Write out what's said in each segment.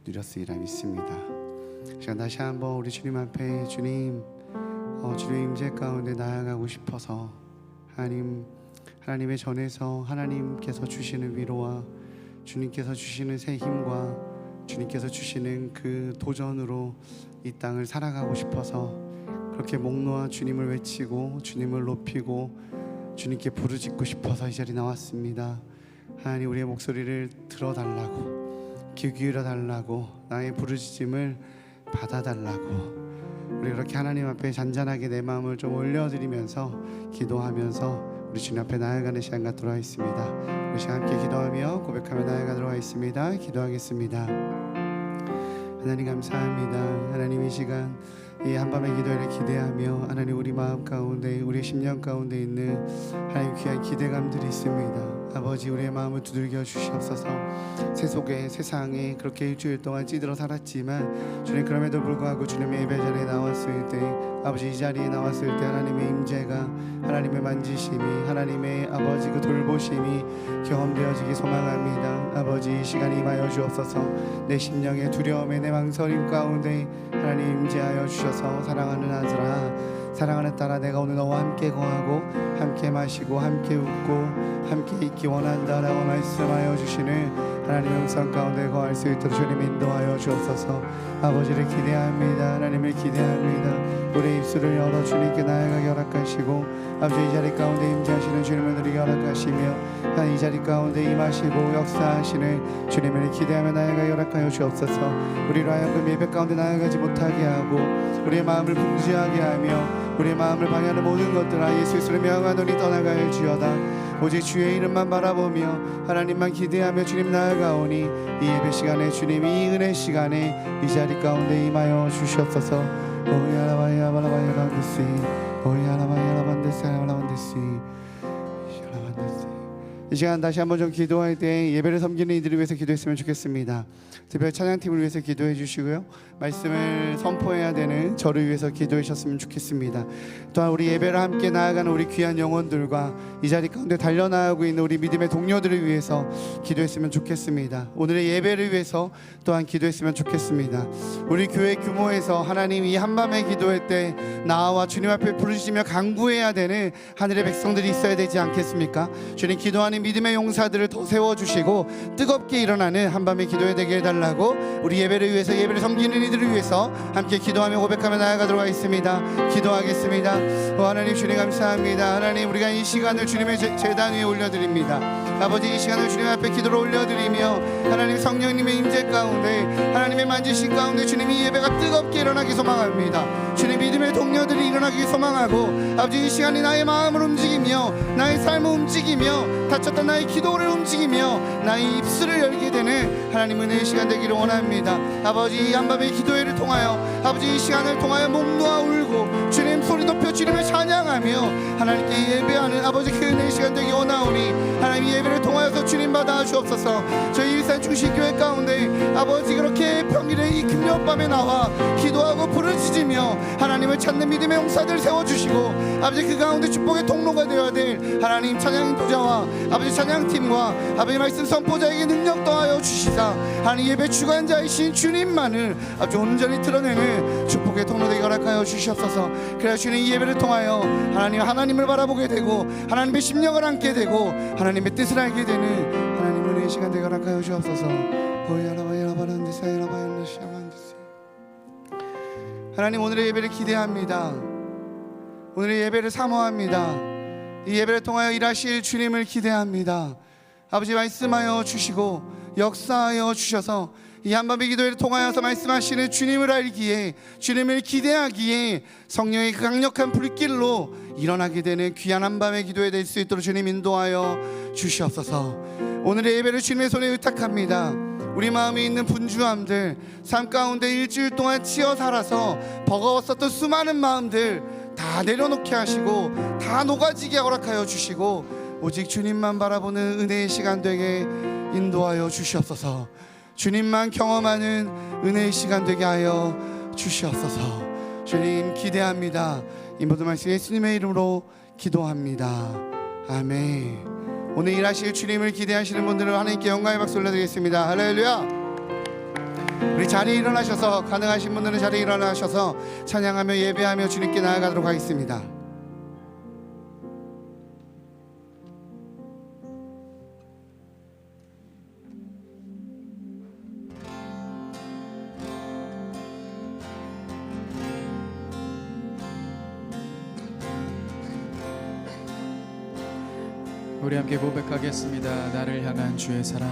누렸으리라 믿습니다. 시간 다시 한번 우리 주님 앞에 주님의 임재 가운데 나아가고 싶어서 하나님의 전에서 하나님께서 주시는 위로와 주님께서 주시는 새 힘과 주님께서 주시는 그 도전으로 이 땅을 살아가고 싶어서 그렇게 목 놓아 주님을 외치고 주님을 높이고 주님께 부르짖고 싶어서 이 자리에 나왔습니다. 하나님, 우리의 목소리를 들어달라고, 귀 기울여달라고, 나의 부르짖음을 받아달라고, 우리 그렇게 하나님 앞에 잔잔하게 내 마음을 좀 올려드리면서 기도하면서 우리 주님 앞에 나아가는 시간 갖도록 하겠습니다. 우리 시간 함께 기도하며 고백하며 나아가도록 하겠습니다. 기도하겠습니다. 하나님 감사합니다. 하나님, 이 시간 이 한밤의 기도를 기대하며 하나님, 우리 마음 가운데 우리의 심령 가운데 있는 하나님 귀한 기대감들이 있습니다. 아버지, 우리의 마음을 두들겨 주시옵소서. 세상에 그렇게 일주일 동안 찌들어 살았지만 주님, 그럼에도 불구하고 주님의 예배 자리에 나왔을 때, 아버지 이 자리에 나왔을 때 하나님의 임재가, 하나님의 만지심이, 하나님의 아버지 그 돌보심이 경험되어지기 소망합니다. 아버지, 이 시간에 임하여 주옵소서. 내 심령의 두려움에 내 망설임 가운데 하나님 임재하여 주셔서, 사랑하는 아들아, 사랑하는 딸아, 내가 오늘 너와 함께 거하고 함께 마시고 함께 웃고 함께 있기 원한다라고 말씀하여 주시는 하나님의 영상 가운데 거할 수 있도록 주님 인도하여 주옵소서. 아버지를 기대합니다. 하나님을 기대합니다. 우리의 입술을 열어 주님께 나아가게 허락하시고, 아버지 이 자리 가운데 임재하시는 주님을 누리게 허락하시며, 이 자리 가운데 임하시고 역사하시는 주님을 기대하며 나아가게 허락하여 주옵소서. 우리로 하여금 예배 가운데 나아가지 못하게 하고 우리의 마음을 분주하게 하며 우리의 마음을 방해하는 모든 것들아 예수 그리스도를 명하노니 떠나갈지어다. 오직 주의 이름만 바라보며 하나님만 기대하며 주님 나아가오니, 이 예배 시간에 주님, 이 은혜 시간에 이 자리 가운데 임하여 주시옵소서. 오야라바야 바라바야 반드시 오야라바야 반드시 알아반드시. 이 시간 다시 한번 좀 기도할 때 예배를 섬기는 이들을 위해서 기도했으면 좋겠습니다. 특별히 찬양팀을 위해서 기도해 주시고요, 말씀을 선포해야 되는 저를 위해서 기도해 주셨으면 좋겠습니다. 또한 우리 예배를 함께 나아가는 우리 귀한 영혼들과 이 자리 가운데 달려나가고 있는 우리 믿음의 동료들을 위해서 기도했으면 좋겠습니다. 오늘의 예배를 위해서 또한 기도했으면 좋겠습니다. 우리 교회 규모에서 하나님, 이 한밤에 기도할 때 나와 주님 앞에 부르시며 간구해야 되는 하늘의 백성들이 있어야 되지 않겠습니까? 주님, 기도하는 믿음의 용사들을 더 세워주시고 뜨겁게 일어나는 한밤의 기도에 되게 해달라고, 우리 예배를 위해서, 예배를 섬기는 이들을 위해서 함께 기도하며 고백하며 나아가도록 하겠습니다. 기도하겠습니다. 하나님, 주님 감사합니다. 하나님, 우리가 이 시간을 주님의 제단 위에 올려드립니다. 아버지, 이 시간을 주님 앞에 기도로 올려드리며 하나님, 성령님의 임재 가운데 하나님의 만지신 가운데 주님, 이 예배가 뜨겁게 일어나기 소망합니다. 주님, 믿음의 동료들이 일어나기 소망하고, 아버지 이 시간에 나의 마음을 움직이며 나의 삶을 움직이며 다쳤던 나의 기도를 움직이며 나의 입술을 열게 되는 하나님 은혜의 시간 되기를 원합니다. 아버지, 이 한밤의 기도회를 통하여, 아버지 이 시간을 통하여 목 놓아 울고 주님 소리 높여 주님을 찬양하며 하나님께 예배하는 아버지 그 은혜의 시간 되기 원하오니, 하나님 이 예배를 통하여서 주님 받아 주옵소서. 저희 일산 중심교회 가운데 아버지 그렇게 평일에 이 금요밤에 나와 기도하고 부르짖으며 하나님을 찾는 믿음의 용사들 세워주시고, 아버지 그 가운데 축복의 통로가 되어야 될 하나님 찬양 인도자와 아버지 찬양팀과 아버지 말씀 선포자에게 능력 더하여 주시사, 하나님 예배 주관자이신 주님만을 아주 온전히 드러내는 축복의 통로 되게 허락하여 주시옵소서. 그래야 주님, 이 예배를 통하여 하나님을 바라보게 되고 하나님의 심령을 안게 되고 하나님의 뜻을 알게 되는 하나님 은혜의 시간 되게 허락하여 주옵소서. 하나님, 오늘의 예배를 기대합니다. 오늘의 예배를 사모합니다. 이 예배를 통하여 일하실 주님을 기대합니다. 아버지, 말씀하여 주시고 역사하여 주셔서 이 한밤의 기도를 통하여서 말씀하시는 주님을 알기에, 주님을 기대하기에 성령의 그 강력한 불길로 일어나게 되는 귀한 한밤의 기도에 될 수 있도록 주님 인도하여 주시옵소서. 오늘의 예배를 주님의 손에 의탁합니다. 우리 마음에 있는 분주함들, 삶 가운데 일주일 동안 치여 살아서 버거웠었던 수많은 마음들 다 내려놓게 하시고 다 녹아지게 허락하여 주시고, 오직 주님만 바라보는 은혜의 시간 되게 인도하여 주시옵소서. 주님만 경험하는 은혜의 시간 되게 하여 주시옵소서. 주님 기대합니다. 이 모든 말씀 예수님의 이름으로 기도합니다. 아멘. 오늘 일하실 주님을 기대하시는 분들은 하나님께 영광의 박수 올려드리겠습니다. 할렐루야. 우리 자리에 일어나셔서, 가능하신 분들은 자리에 일어나셔서 찬양하며 예배하며 주님께 나아가도록 하겠습니다. 우리 함께 고백하겠습니다. 나를 향한 주의 사랑,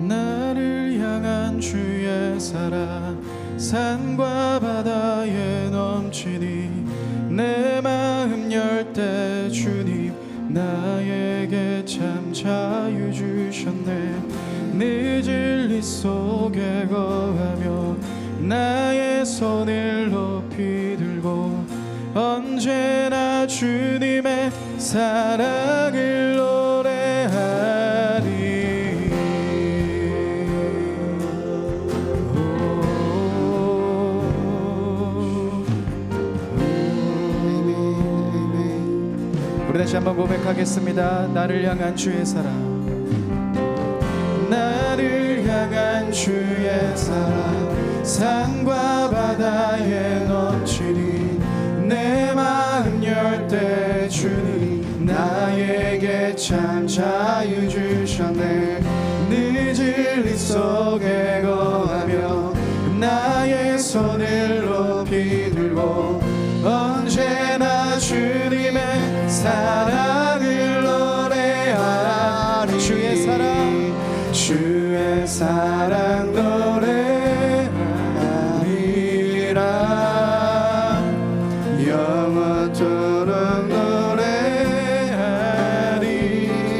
나를 향한 주의 사랑, 산과 바다에 넘치니 내 마음 열 때 주님 나에게 참 자유 주셨네. 늦을 이 속에 거하며 나의 손을 높이 들고 언제나 주님의 사랑을 노래하리. 우리 다시 한번 고백하겠습니다. 나를 향한 주의 사랑, 나를 향한 주의 사랑, 산과 바다에 넘치니 내 마음 열 때 주님 나에게 참 자유 주셨네. 늦을 이 속에 거하며 나의 손을 높이 들고 언제나 주님의 사랑을 노래하리. 주의 사랑, 주의 사랑 노래하리라. 영원토록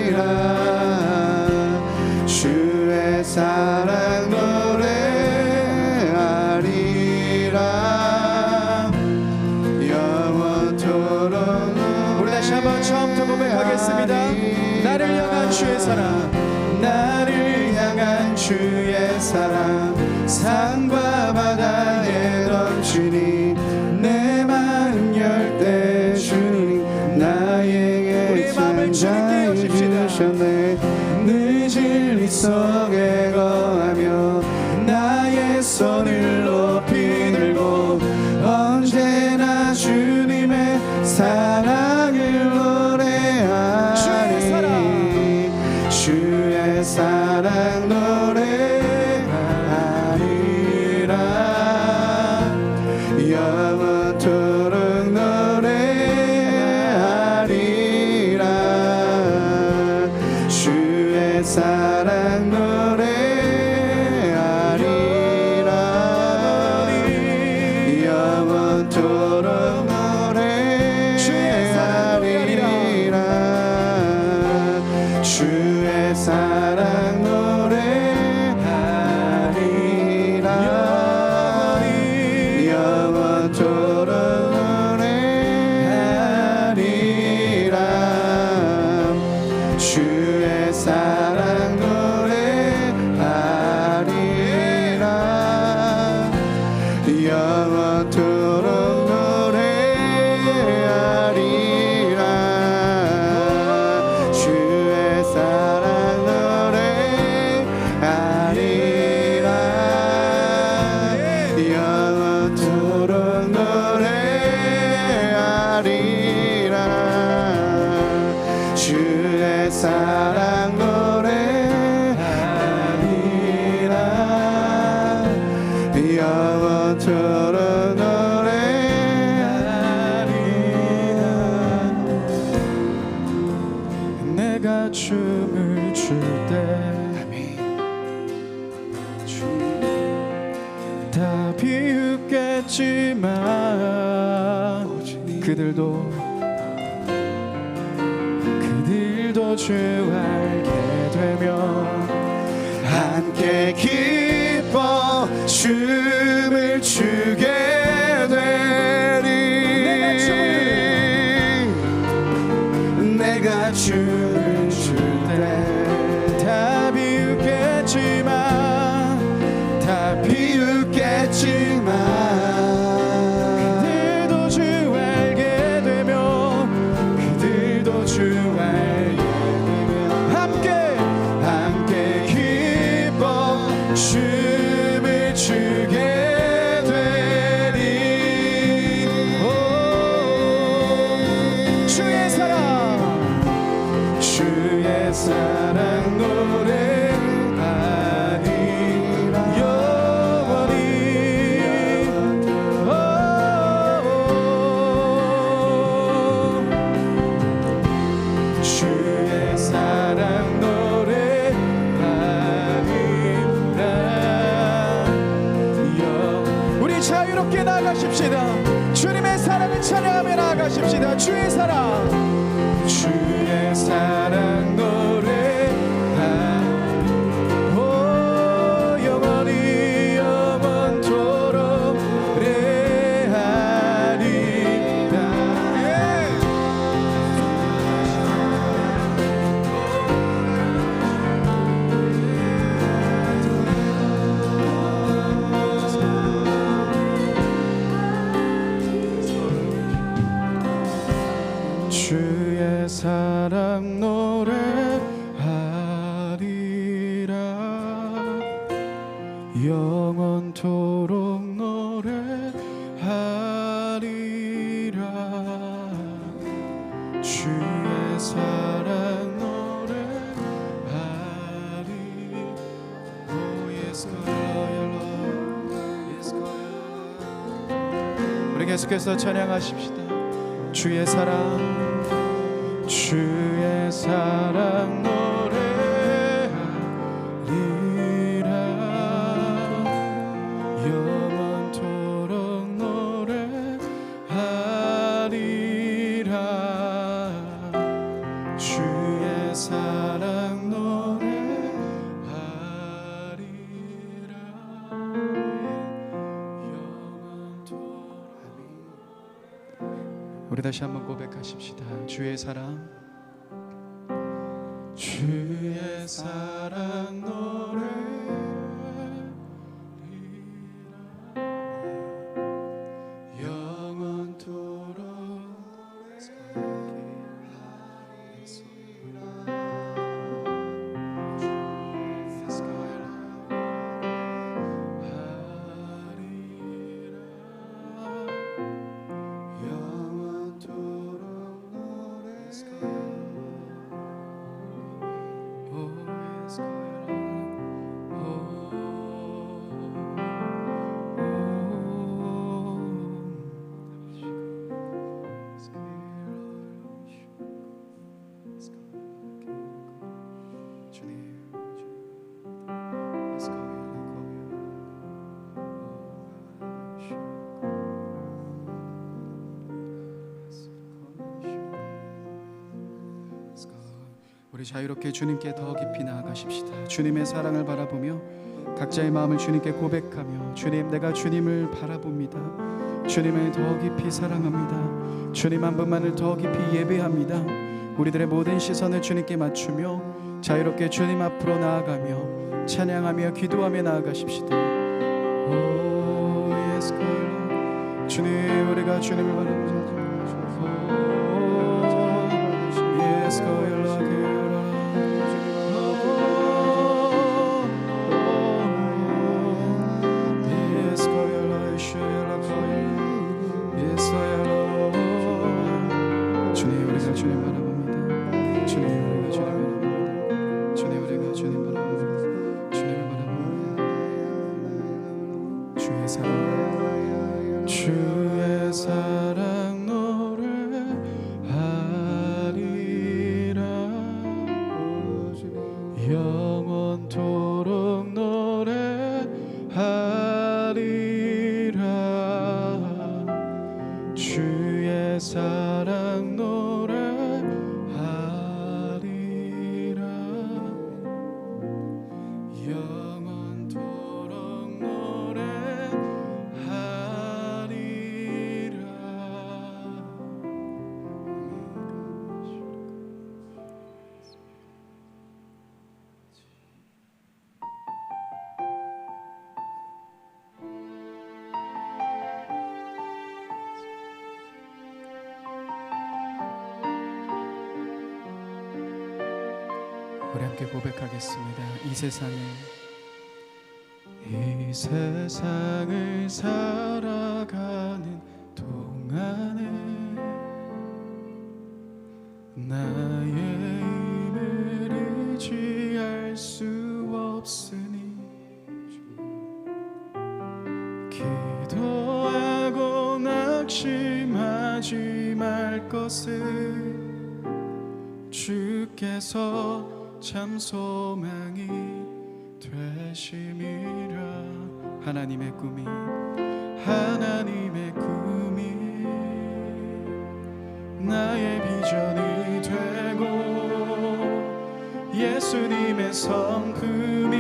노래하리라. 주의 사랑 노래하리라. 영원토록. 우리 다시 한번 처음부터 고백하겠습니다. 나를 향한 주의 사랑, 나를 향한 주의 사랑, 산과 바다에 넘치니 내 마음 열 때 주님 나에게 참 자유 주셨네. 늦을 이 속에 거하며 나의 손을 높이 들고 언제나 주님의 사랑을 노래하리. 주의 사랑, 주의 사랑 노래하리라. 영원토록 노래하리라. 주의 사랑 노래하리라. 영원토록 노래하리라. 주의 사랑 노래하리라. 영원토록 노래하리라. 주의 사랑 노래하리라. 영원토록 노래하리라. 주의 사랑 노래하리라. 영원토록 노래하리라. 주의 사랑 노래하리라. 영원토록 노래하리라. 내가 춤을 출 때 다 비웃겠지만 그들도 주 알게 되면 함께 기뻐 춤을 추게 되리. 내가 춤을 출 때 다 비웃겠지만 그들도 주 알게 되면 함께 기뻐 사랑 노래하리 영원히 주의 사랑 노래하리라. 우리 자유롭게 나아가십시다. 주님의 사랑을 찬양하며 나아가십시다. 주의 사랑, 주의 사랑 노래하리 영원히 영원토록 노래하리라. 주의 사랑 노래하리라 영원토록 노래하리라. 주의 사랑 노래하리. Oh yes God, your love, yes God. 우리 계속해서 찬양하십시다. 주의 사랑, 주의 사랑 노래하리라 영원토록 노래하리라. 주의 사랑 노래하리라 영원토록. 우리 다시 한번 고백하십시다. 주의 사랑, 주의 사랑 노래하리라 영원토록 우리 자유롭게 주님께 더 깊이 나아가십시다. 주님의 사랑을 바라보며 각자의 마음을 주님께 고백하며, 주님, 내가 주님을 바라봅니다. 주님을 더 깊이 사랑합니다. 주님 한 분만을 더 깊이 예배합니다. 우리들의 모든 시선을 주님께 맞추며 자유롭게 주님 앞으로 나아가며 찬양하며 기도하며 나아가십시다. 오 예수 주님, 우리가 주님을 바라보자. 예수 주님, 우리가 주님 바라봅니다. 주님, 우리가 주님 바라봅니다. 주님, 우리가 주님 바라봅니다. 주님을 바라봅니다. 주의 사랑, 주의 사랑 노래하리라 영원토록 노래하리라. 주의 사랑 노래하리라 영원토록 노래하리라. 우리 함께 고백하겠습니다. 이 세상을 살아가는 동안에 나의 힘을 것을 주께서 참 소망이 되심이라. 하나님의 꿈이 나의 비전이 되고 예수님의 성품이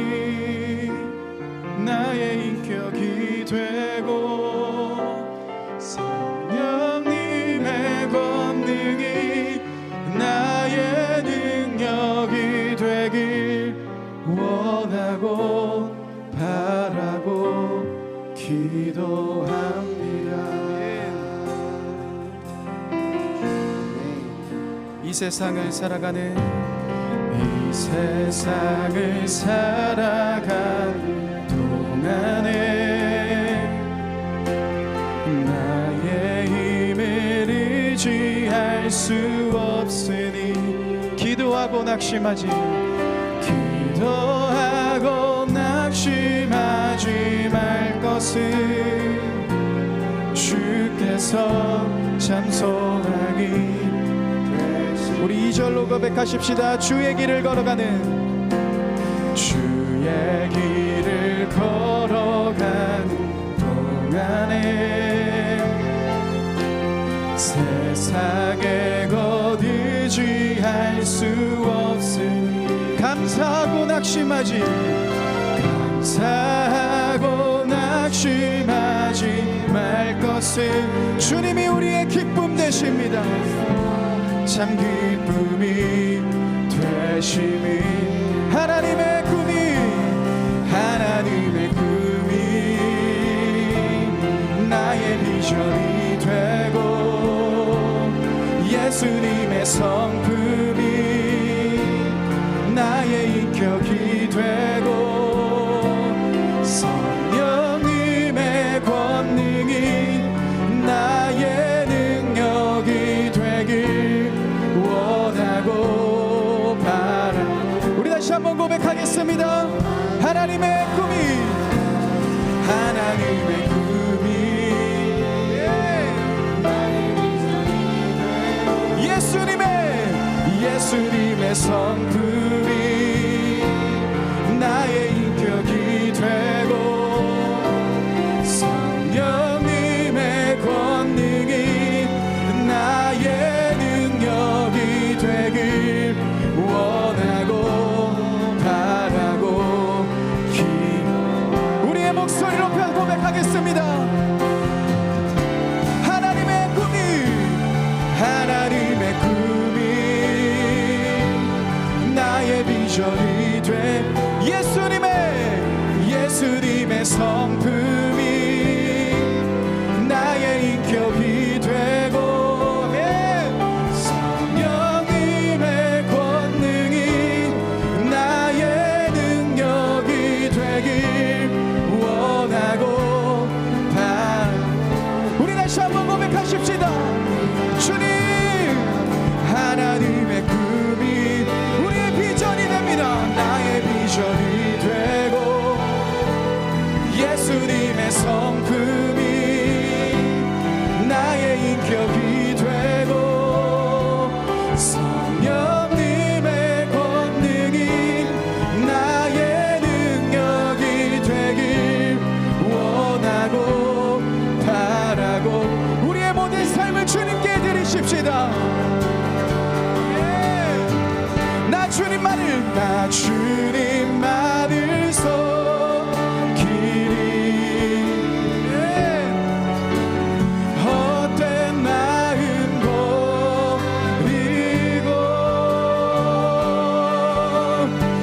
나의 인격이 되고 성령님의 권능이 나의 능력이 되길 원하고 바라고 기도합니다. 이 세상을 살아가는 동안에 나의 힘을 의지할 수 없으니 기도하고 낙심하지 말 것을 주께서 참 소망이. 우리 2절로 고백하십시다. 주의 길을 걸어가는 동안에 세상에 곧 의지할 수 없으니 감사하고 낙심하지 말 것을 주님이 우리의 기쁨 되십니다. 참 기쁨이 되심이 하나님의 꿈이 나의 비전이 되고 예수님의 성품이 나의 인격이 되고 성령님의 권능이 나의 능력이 되길 원하고 바라고. 우리 다시 한번 고백하겠습니다. 하나님의 꿈이 예수님의 성품이 나의 인격이 되고 성령님의 권능이 나의 능력이 되길 원하고 바라고 우리의 목소리로 고백하겠습니다. 하나님의 꿈이 나의 비전이 돼 예수님의 성품이 나의 인격이 되고 성령님의 권능이 나의 능력이 되길 원하고 우리 다시 한번 고백하십시다. 주님 하나님의 꿈이 우리의 비전이 됩니다. 나의 비전이 되고 예수님의 성품이 나의 인격이 되고 성령님의 권능이 나의 능력이 되길 원하고 바라고 우리의 모든 삶을 주님께 드리십시다. 나 주님만을 섬기리 헛된 마음 버리고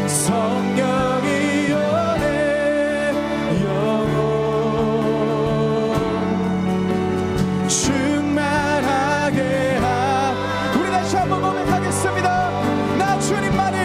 성령이 연애 영혼 충만하게 우리 다시 한번 고백하겠습니다. 나 주님만을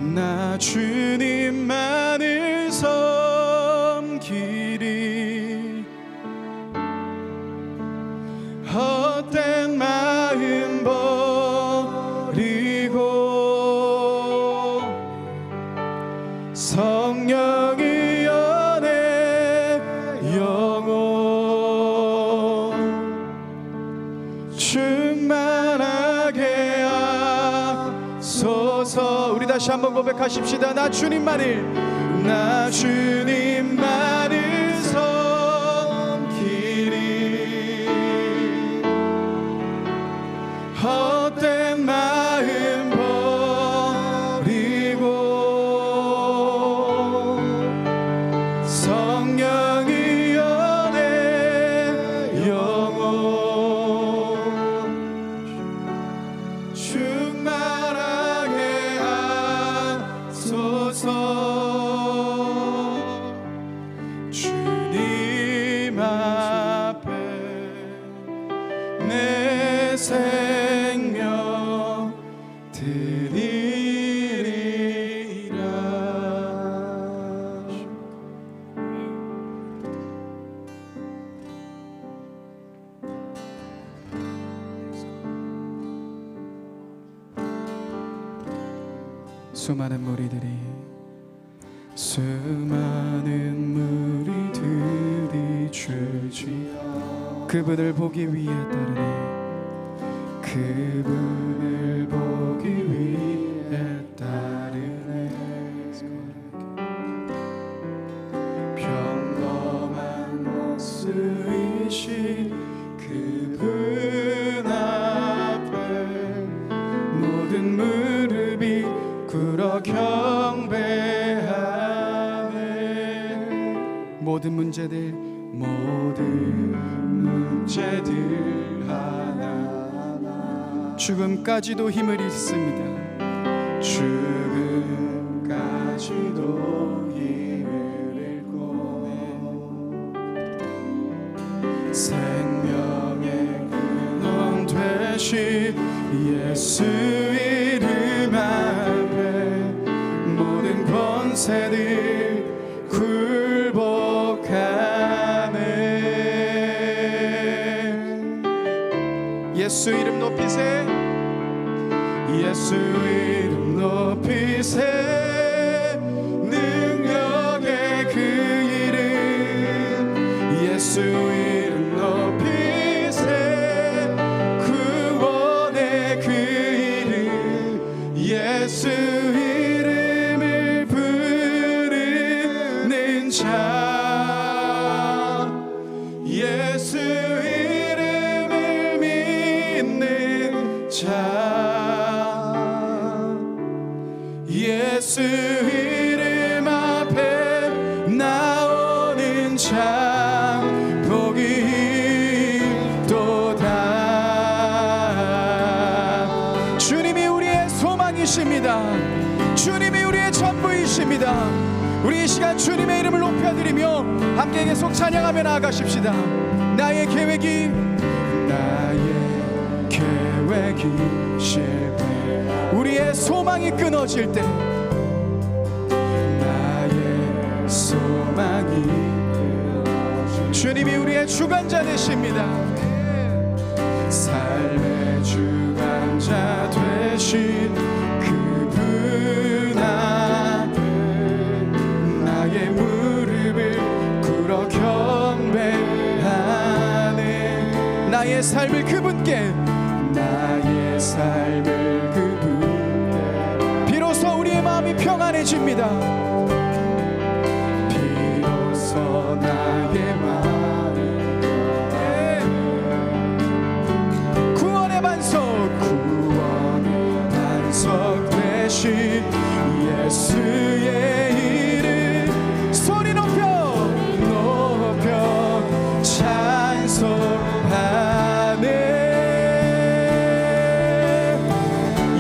나 주님만을 섬기리. 헛된 마음 버리고 성령의 연애 영혼 충만하게 하소서. 우리 다시 한번 고백하십시다. 나 주님만을 섬기리. 헛된 마음 버리고 성령의 연애 영혼 충만하게 하소서. 주님 앞에 내 생명 드리리라. 수많은 무리들이 줄지 그분을 보기 위해 따르네. 그분을 보기 위해 따르네. 평범한 모습이신 그분 앞에 모든 무릎이 꿇어 경배하네. 모든 문제들 하나하나 죽음까지도 힘을 잃습니다. 죽음까지도 힘을 잃고 생명의 근원 되신 예수 이름 앞에 모든 권세들 굴복하네. 예수 이름 높이세. 예수 이름 높이세. 능력의 그 이름. 예수 이름 높이세. 구원의 그 이름. 예수 이름을 부르는 자. 예수 이름을 믿는 자. 예수 이름 앞에 나오는 자 복이 있도다. 주님이 우리의 소망이십니다. 주님이 우리의 전부이십니다. 우리 이 시간 주님의 이름을 높여드리며 함께 계속 찬양하며 나아가십시다. 나의 계획이 실패, 우리의 소망이 끊어질 때, 나의 소망이 끊어질 때 주님이 우리의 주관자 되십니다. 삶의 주관자 되신 그분 앞에 나의 무릎을 꿇어 경배하네. 나의 삶을 그분께, 나의 삶을 그분께. 비로소 우리의 마음이 평안해집니다. 비로소 나의 마음이 구원의 반석 되신 예수의 이름 소리 높여 찬송하네.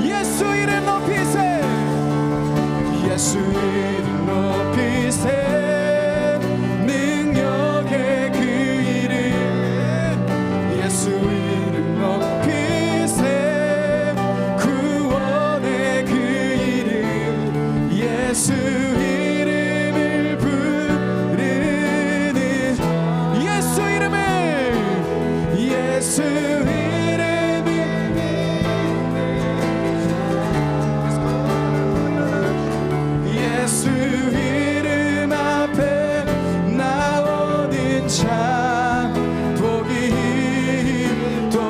예수 이름 높이세. 능력의 그 이름. 예수 이름 높이세. 구원의 그 이름. 예수 이름을 부르는 예수 이름을 예수 예수 이름 앞에 나오는 자 복이 또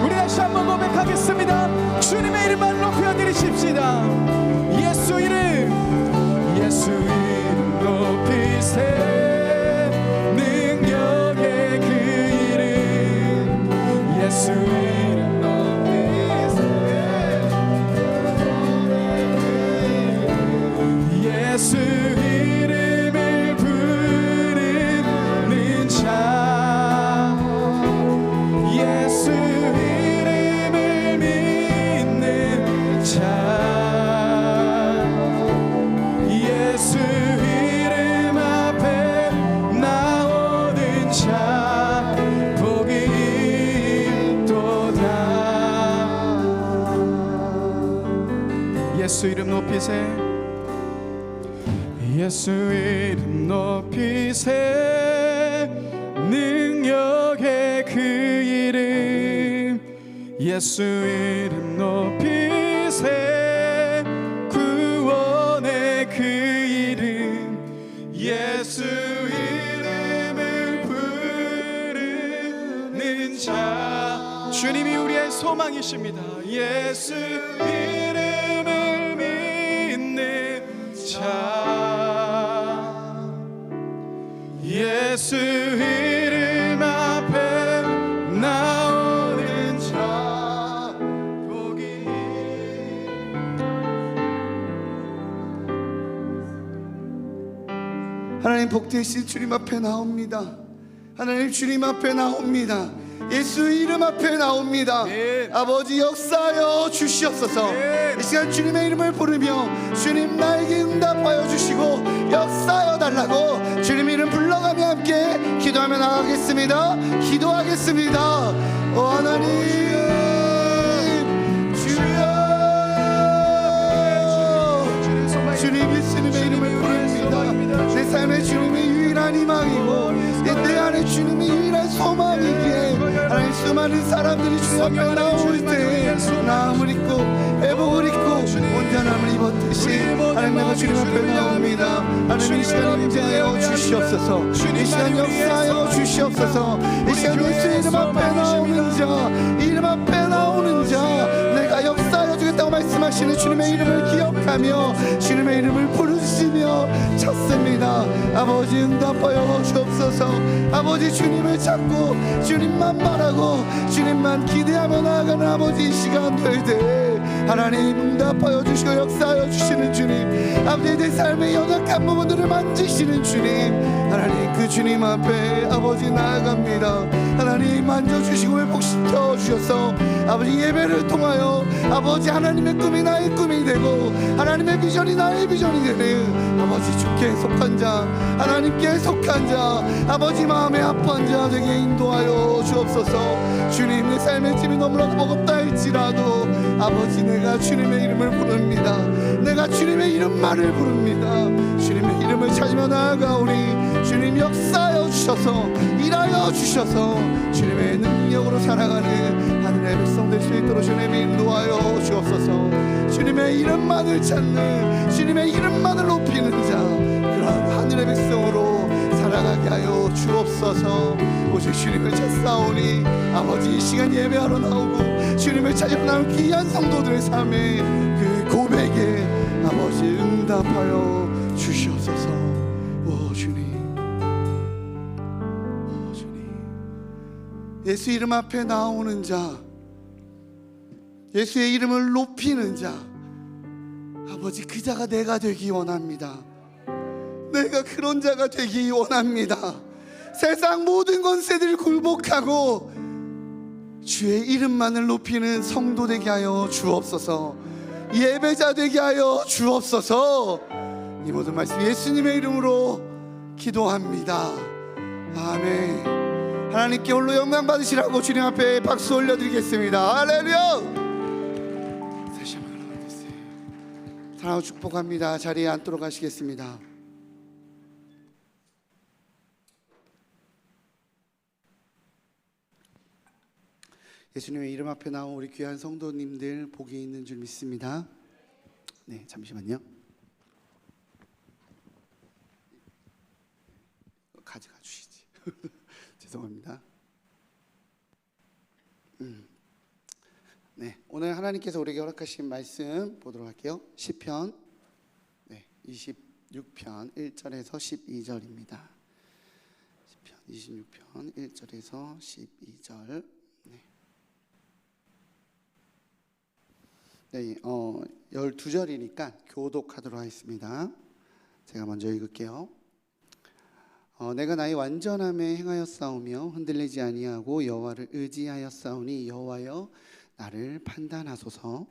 우리 다시 한번 고백하겠습니다. 주님의 이름만 높여드리십시다. 예수 이름 높이세 능력의 그 이름 예수 이름 높이세 예수 이름을 부르는 자 예수 이름을 믿는 자 예수 이름 앞에 나오는 자 복이 있도다. 예수 이름 높이세 예수 이름 높이세 능력의 그 이름 예수 이름 높이세 구원의 그 이름 예수 이름을 부르는 자 주님이 우리의 소망이십니다. 예수 이름을 믿는 자 예수 이름 앞에 나오는 자 복이 하나님 복 대신 주님 앞에 나옵니다. 하나님 주님 앞에 나옵니다. 예수 이름 앞에 나옵니다. 아버지 역사하여 주시옵소서. 이 시간 주님의 이름을 부르며 주님 나에게 응답하여 주시고 역사하여 달라고 주님 이름 불러가며 함께 기도하며 나가겠습니다. 기도하겠습니다. 오 하나님 주여 주님 예수님의 이름을 부릅니다. 내 삶의 주님이 유일한 희망이고 내 안에 주님이 유일한 소망이기에 하나님 수많은 사람들이 주님 앞에 나올 때 나음을 입고 회복을 입고 온전함을 입었듯이 하나님 내가 주님 앞에 나옵니다. 하나님 이 시간 임재하여 주시옵소서. 이 시간 역사하여 주시옵소서. 이 시간 예수의 이름 앞에 나오는 자 이름 앞에 나오는 자 내가 역사하여 주겠다고 말씀하시는 주님의 이름을 기억하며 주님의 이름을 부르시며 찾습니다. 아버지 응답하여 주옵소서. 아버지 주님을 찾고 주님만 바라고 주님만 기대하며 나아가는 아버지 이 시간 될 때 하나님 응답하여 주시고 역사하여 주시는 주님 아버지 내 삶의 연약한 부분들을 만지시는 주님 하나님 그 주님 앞에 아버지 나아갑니다. 하나님 만져주시고 회복시켜 주셔서 아버지 예배를 통하여 아버지 하나님의 꿈이 나의 꿈이 되고 하나님의 비전이 나의 비전이 되는 아버지 주께 속한 자 하나님께 속한 자 아버지 마음에 아픈 자 되게 인도하여 주옵소서. 주님 내 삶의 짐이 너무나도 무겁다 할지라도 아버지 내가 주님의 이름을 부릅니다. 내가 주님의 이름만을 부릅니다. 주님의 이름을 찾으며 나아가오니 주님 역사하여 주셔서 일하여 주셔서 주님의 능력으로 살아가는 하늘의 백성 될 수 있도록 주님이 인도하여 주옵소서. 주님의 이름만을 찾는 주님의 이름만을 높이는 자 그런 하늘의 백성으로 살아가게 하여 주옵소서. 오직 주님을 찾사오니 아버지 이 시간 예배하러 나오고 주님을 찾으러 나온 귀한 성도들의 삶에 그 고백에 아버지 응답하여 주시옵소서. 오 주님 오 주님 예수 이름 앞에 나오는 자 예수의 이름을 높이는 자 아버지 그 자가 내가 되기 원합니다. 내가 그런 자가 되기 원합니다. 세상 모든 권세들을 굴복하고 주의 이름만을 높이는 성도 되게 하여 주옵소서. 예배자 되게 하여 주옵소서. 이 모든 말씀 예수님의 이름으로 기도합니다. 아멘. 하나님께 홀로 영광 받으시라고 주님 앞에 박수 올려드리겠습니다. 할렐루야. 사랑하고 축복합니다. 자리에 앉도록 하시겠습니다. 예수님의 이름 앞에 나온 우리 귀한 성도님들 복이 있는 줄 믿습니다. 네, 잠시만요. 가져가 주시지. 죄송합니다. 네, 오늘 하나님께서 우리에게 허락하신 말씀 보도록 할게요. 시편 26편 1절에서 12절입니다. 시편 26편 1절에서 12절. 네, 12절이니까 교독하도록 하겠습니다. 제가 먼저 읽을게요. 내가 나의 완전함에 행하였사오며 흔들리지 아니하고 여호와를 의지하였사오니 여호와여 나를 판단하소서.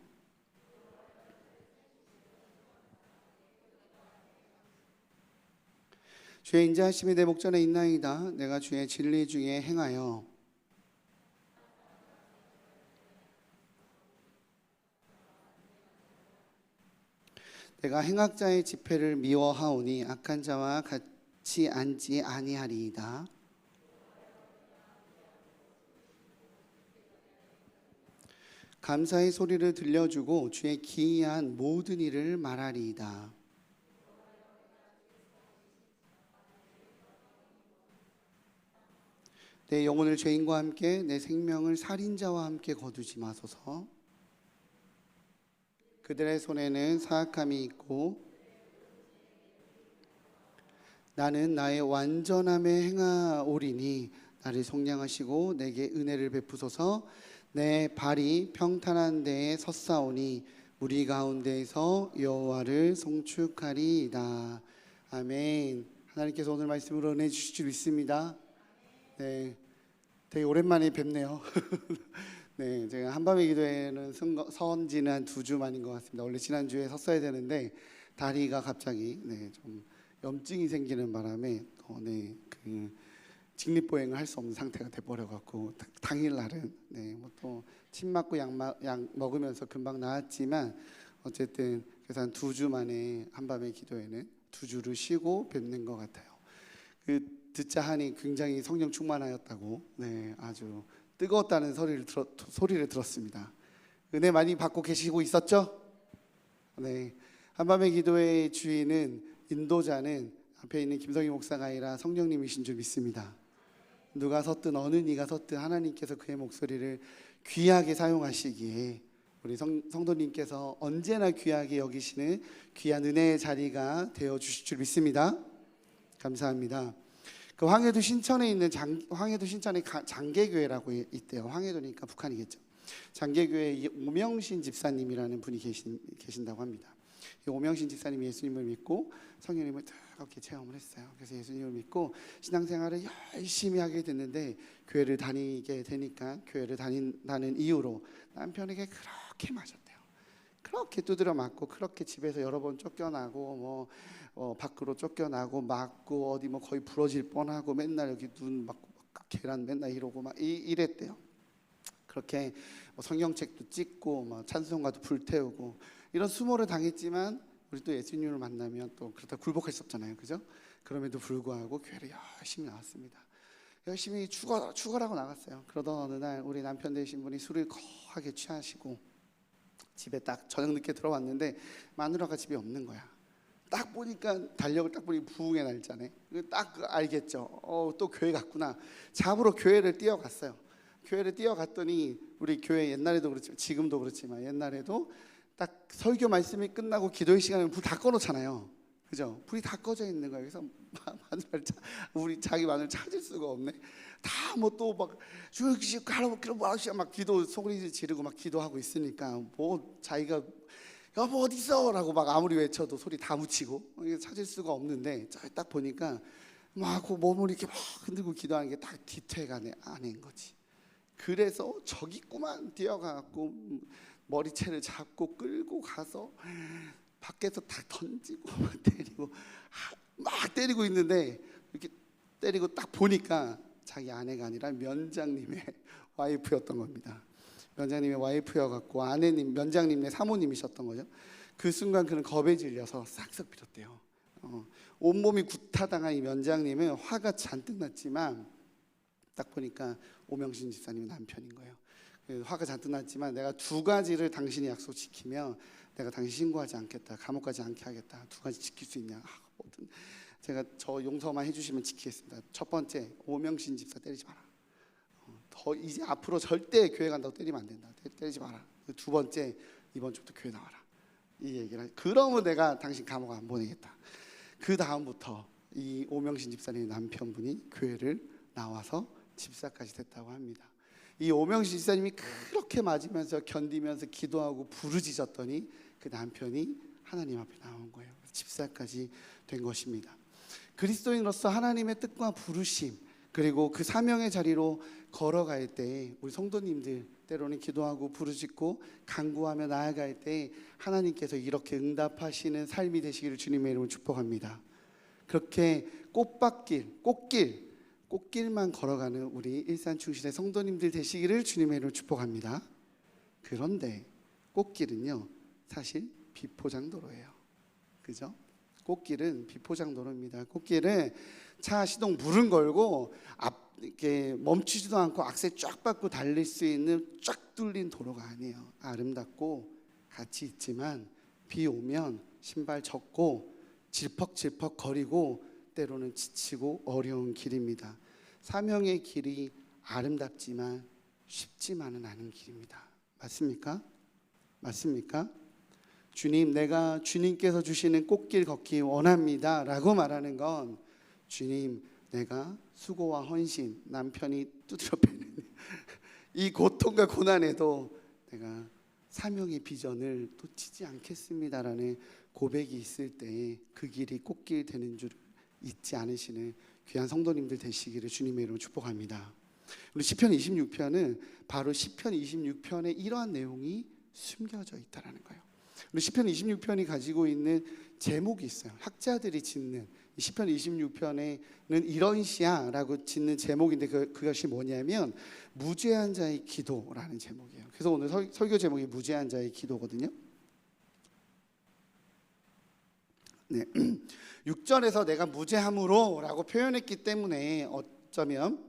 주의 인자하심이 내 목전에 있나이다. 내가 주의 진리 중에 행하여 내가 행악자의 집회를 미워하오니 악한 자와 같이 앉지 아니하리이다. 감사의 소리를 들려주고 주의 기이한 모든 일을 말하리이다. 내 영혼을 죄인과 함께 내 생명을 살인자와 함께 거두지 마소서. 그들의 손에는 사악함이 있고 나는 나의 완전함에 행하오리니 나를 속량하시고 내게 은혜를 베푸소서. 내 발이 평탄한 데에 섰사오니 무리 가운데에서 여호와를 송축하리이다. 아멘. 하나님께서 오늘 말씀으로 은혜 주실 줄 믿습니다. 네, 되게 오랜만에 뵙네요. 네, 제가 한밤의 기도회는 선 지는 한 2주 만인 것 같습니다. 원래 지난주에 섰어야 되는데 다리가 갑자기 좀 염증이 생기는 바람에 그 직립보행을 할 수 없는 상태가 돼버려갖고 당일날은 뭐 또 침 맞고 약 먹으면서 금방 나았지만 어쨌든 그래서 한 2주 만에 한밤의 기도회는 2주를 쉬고 뵙는 것 같아요. 그 듣자 하니 굉장히 성령 충만하였다고 아주 뜨거웠다는 소리를 들었습니다. 은혜 많이 받고 계시고 있었죠? 네, 한밤의 기도회의 주인은 인도자는 앞에 있는 김성희 목사가 아니라 성령님이신 줄 믿습니다. 누가 섰든 어느 니가 섰든 하나님께서 그의 목소리를 귀하게 사용하시기에 우리 성도님께서 언제나 귀하게 여기시는 귀한 은혜의 자리가 되어 주실 줄 믿습니다. 감사합니다. 그 황해도 신천에 있는 황해도 신천에 장계교회라고 있대요. 황해도니까 북한이겠죠. 장계교회 오명신 집사님이라는 분이 계신다고 합니다. 오명신 집사님이 예수님을 믿고 성령님을 그렇게 체험을 했어요. 그래서 예수님을 믿고 신앙생활을 열심히 하게 됐는데 교회를 다니게 되니까 교회를 다닌다는 이유로 남편에게 그렇게 맞았대요. 그렇게 두드려 맞고 그렇게 집에서 여러 번 쫓겨나고 밖으로 쫓겨나고 맞고 어디 거의 부러질 뻔하고 맨날 여기 눈 맞고 계란 맨날 이러고 이랬대요. 그렇게 성경책도 찍고 찬송가도 불태우고 이런 수모를 당했지만 우리 또 예수님을 만나면 또 그렇다 굴복할 수 없잖아요, 그죠? 그럼에도 불구하고 교회를 열심히 나왔습니다. 열심히 죽어라고 나갔어요. 그러던 어느 날 우리 남편 되신 분이 술을 거하게 취하시고 집에 딱 저녁 늦게 들어왔는데 마누라가 집에 없는 거야. 딱 보니까 달력을 딱 보니 부흥의 날짜네. 딱 알겠죠. 또 교회 갔구나. 잡으러 교회를 뛰어갔어요. 교회를 뛰어갔더니 우리 교회 옛날에도 그렇지만 지금도 그렇지만 옛날에도 딱 설교 말씀이 끝나고 기도의 시간에 불 다 꺼놓잖아요, 그죠? 불이 다 꺼져 있는 거예요. 그래서 우리 자기 마누라 찾을 수가 없네. 다 또 막 주식 할아버지 막 기도 소리 지르고 막 기도하고 있으니까 자기가 여보 어디 있어라고 막 아무리 외쳐도 소리 다 묻히고 찾을 수가 없는데 딱 보니까 막 그 몸을 이렇게 막 흔들고 기도하는 게 딱 뒤태가 아내인 거지. 그래서 저기 있구만 뛰어가고 머리채를 잡고 끌고 가서 밖에서 다 던지고 막 때리고 있는데 이렇게 때리고 딱 보니까 자기 아내가 아니라 면장님의 와이프였던 겁니다. 면장님의 와이프여갖고 면장님의 사모님이셨던 거죠. 그 순간 그는 겁에 질려서 싹싹 빌었대요. 온몸이 구타당한 이 면장님은 화가 잔뜩 났지만 딱 보니까 오명신 집사님 남편인 거예요. 화가 잔뜩 났지만 내가 두 가지를 당신이 약속 지키면 내가 당신 신고하지 않겠다, 감옥 가지 않게 하겠다. 두 가지 지킬 수 있냐? 뭐든 제가 저 용서만 해주시면 지키겠습니다. 첫 번째, 오명신 집사 때리지 마라. 더 이제 앞으로 절대 교회 간다고 때리면 안 된다. 때리지 마라. 두 번째, 이번 주부터 교회 나와라. 이 얘기를. 그러면 내가 당신 감옥 안 보내겠다. 그 다음부터 이 오명신 집사님 남편분이 교회를 나와서 집사까지 됐다고 합니다. 이 오명신 집사님이 그렇게 맞으면서 견디면서 기도하고 부르짖었더니 그 남편이 하나님 앞에 나온 거예요. 집사까지 된 것입니다. 그리스도인으로서 하나님의 뜻과 부르심, 그리고 그 사명의 자리로 걸어갈 때 우리 성도님들 때로는 기도하고 부르짖고 간구하며 나아갈 때 하나님께서 이렇게 응답하시는 삶이 되시기를 주님의 이름으로 축복합니다. 그렇게 꽃길만 걸어가는 우리 일산충신의 성도님들 되시기를 주님의 이름으로 축복합니다. 그런데 꽃길은요, 사실 비포장도로예요. 그죠? 꽃길은 비포장도로입니다. 꽃길은 차 시동 불은 걸고 이렇게 멈추지도 않고 악셀 쫙 밟고 달릴 수 있는 쫙 뚫린 도로가 아니에요. 아름답고 가치 있지만 비 오면 신발 젖고 질퍽질퍽 거리고 때로는 지치고 어려운 길입니다. 사명의 길이 아름답지만 쉽지만은 않은 길입니다. 맞습니까? 맞습니까? 주님, 내가 주님께서 주시는 꽃길 걷기 원합니다 라고 말하는 건 주님, 내가 수고와 헌신, 남편이 두드려 패는 이 고통과 고난에도 내가 사명의 비전을 놓치지 않겠습니다라는 고백이 있을 때 그 길이 꽃길 되는 줄 잊지 않으시는 귀한 성도님들 되시기를 주님의 이름으로 축복합니다. 우리 시편 26편은 바로 시편 26편에 이러한 내용이 숨겨져 있다는 거예요. 우리 시편 26편이 가지고 있는 제목이 있어요. 학자들이 짓는 시편 26편에는 이런 시야라고 짓는 제목인데 그것이 뭐냐면 무죄한 자의 기도라는 제목이에요. 그래서 오늘 설교 제목이 무죄한 자의 기도거든요. 네. 6절에서 내가 무죄함으로 라고 표현했기 때문에 어쩌면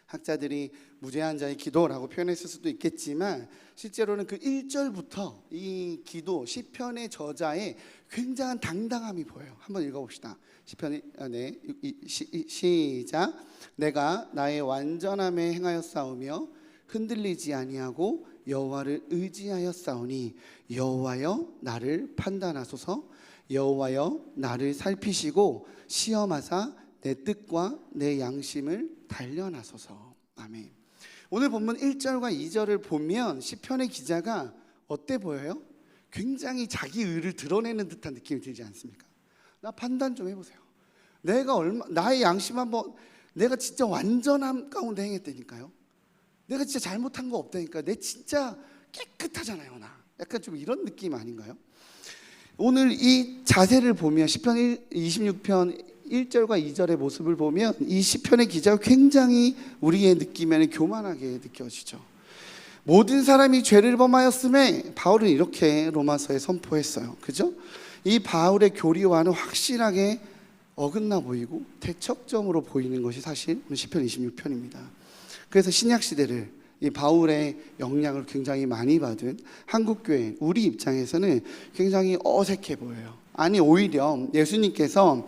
학자들이 무죄한 자의 기도라고 표현했을 수도 있겠지만 실제로는 그 1절부터 이 기도 시편의 저자의 굉장한 당당함이 보여요. 한번 읽어봅시다. 시편 시작. 내가 나의 완전함에 행하였사오며 흔들리지 아니하고 여호와를 의지하였사오니 여호와여 나를 판단하소서. 여호와여 나를 살피시고 시험하사 내 뜻과 내 양심을 단련하소서. 아멘. 오늘 본문 1절과 2절을 보면 시편의 기자가 어때 보여요? 굉장히 자기 의를 드러내는 듯한 느낌이 들지 않습니까? 나 판단 좀 해보세요. 나의 양심 한번, 내가 진짜 완전함 가운데 행했다니까요. 내가 진짜 잘못한 거 없다니까. 내 진짜 깨끗하잖아요, 나. 약간 좀 이런 느낌 아닌가요? 오늘 이 자세를 보면 시편 26편 1절과 2절의 모습을 보면 이 시편의 기자가 굉장히 우리의 느낌에는 교만하게 느껴지죠. 모든 사람이 죄를 범하였음에 바울은 이렇게 로마서에 선포했어요. 그죠? 이 바울의 교리와는 확실하게 어긋나 보이고 대척점으로 보이는 것이 사실 시편 26편입니다. 그래서 신약 시대를 이 바울의 영향을 굉장히 많이 받은 한국교회 우리 입장에서는 굉장히 어색해 보여요. 아니 오히려 예수님께서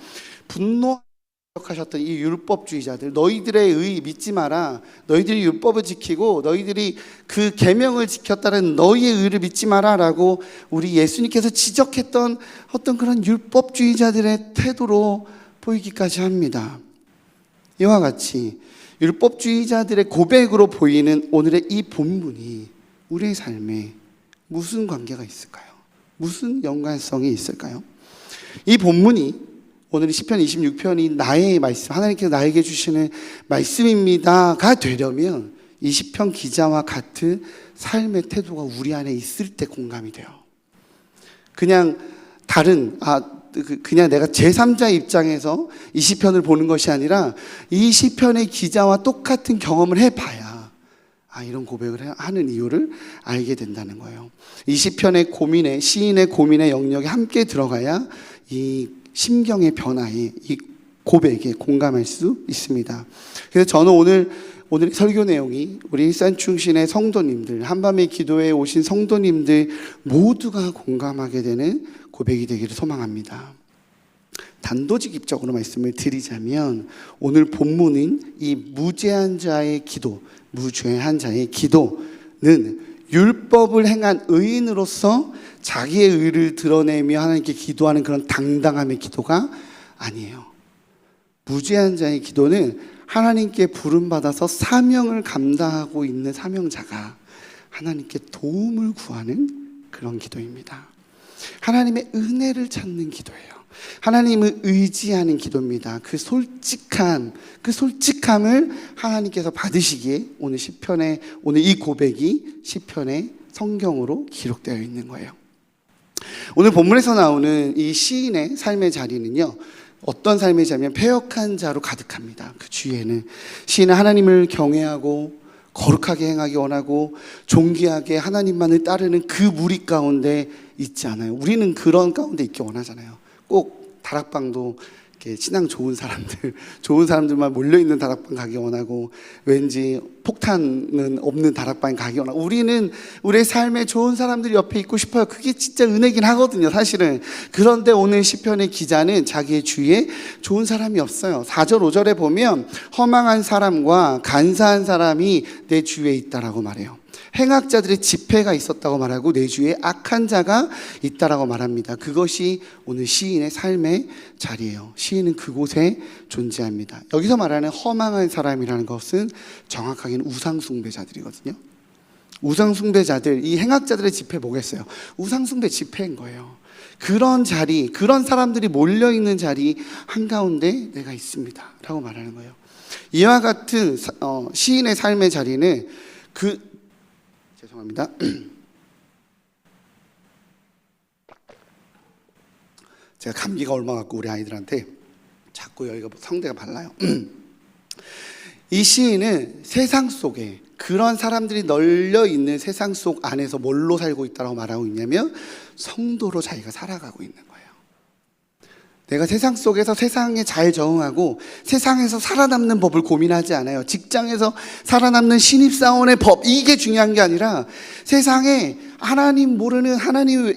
분노하셨던 이 율법주의자들, 너희들의 의 믿지 마라. 너희들이 율법을 지키고 너희들이 그 계명을 지켰다는 너희의 의를 믿지 마라라고 우리 예수님께서 지적했던 어떤 그런 율법주의자들의 태도로 보이기까지 합니다. 이와 같이 율법주의자들의 고백으로 보이는 오늘의 이 본문이 우리의 삶에 무슨 관계가 있을까요? 무슨 연관성이 있을까요? 이 본문이 오늘 시편 26편이 나의 말씀, 하나님께서 나에게 주시는 말씀입니다가 되려면 이 시편 기자와 같은 삶의 태도가 우리 안에 있을 때 공감이 돼요. 그냥 내가 제3자 입장에서 이 시편을 보는 것이 아니라 이 시편의 기자와 똑같은 경험을 해봐야 이런 고백을 하는 이유를 알게 된다는 거예요. 이 시편의 고민에, 시인의 고민의 영역에 함께 들어가야 이 심경의 변화에, 이 고백에 공감할 수 있습니다. 그래서 저는 오늘 설교 내용이 우리 일산충신의 성도님들, 한밤의 기도에 오신 성도님들 모두가 공감하게 되는 고백이 되기를 소망합니다. 단도직입적으로 말씀을 드리자면 오늘 본문은 이 무죄한 자의 기도, 무죄한 자의 기도는 율법을 행한 의인으로서 자기의 의를 드러내며 하나님께 기도하는 그런 당당함의 기도가 아니에요. 무죄한 자의 기도는 하나님께 부름받아서 사명을 감당하고 있는 사명자가 하나님께 도움을 구하는 그런 기도입니다. 하나님의 은혜를 찾는 기도예요. 하나님을 의지하는 기도입니다. 그 솔직함을 하나님께서 받으시기에 오늘 시편에, 오늘 이 고백이 시편의 성경으로 기록되어 있는 거예요. 오늘 본문에서 나오는 이 시인의 삶의 자리는요, 어떤 삶의 자리냐면 패역한 자로 가득합니다. 그 주위에는 시인은 하나님을 경외하고 거룩하게 행하기 원하고 존귀하게 하나님만을 따르는 그 무리 가운데 있지 않아요. 우리는 그런 가운데 있기 원하잖아요. 꼭 다락방도 이렇게 신앙 좋은 사람들만 몰려있는 다락방 가기 원하고, 왠지 폭탄은 없는 다락방에 가기 원하고, 우리는 우리의 삶에 좋은 사람들이 옆에 있고 싶어요. 그게 진짜 은혜긴 하거든요, 사실은. 그런데 오늘 시편의 기자는 자기의 주위에 좋은 사람이 없어요. 4절 5절에 보면 허망한 사람과 간사한 사람이 내 주위에 있다라고 말해요. 행악자들의 집회가 있었다고 말하고 내 주위에 악한 자가 있다라고 말합니다. 그것이 오늘 시인의 삶의 자리예요. 시인은 그곳에 존재합니다. 여기서 말하는 허망한 사람이라는 것은 정확하게는 우상숭배자들이거든요. 우상숭배자들, 이 행악자들의 집회 뭐겠어요? 우상숭배 집회인 거예요. 그런 자리, 그런 사람들이 몰려있는 자리 한가운데 내가 있습니다 라고 말하는 거예요. 이와 같은 시인의 삶의 자리는 죄송합니다. 제가 감기가 옮아갖고 우리 아이들한테 자꾸 여기가 성대가 발라요. 이 시인은 세상 속에, 그런 사람들이 널려 있는 세상 속 안에서 뭘로 살고 있다고 말하고 있냐면 성도로 자기가 살아가고 있는 거예요. 내가 세상 속에서 세상에 잘 적응하고 세상에서 살아남는 법을 고민하지 않아요. 직장에서 살아남는 신입사원의 법, 이게 중요한 게 아니라 세상에 하나님 모르는, 하나님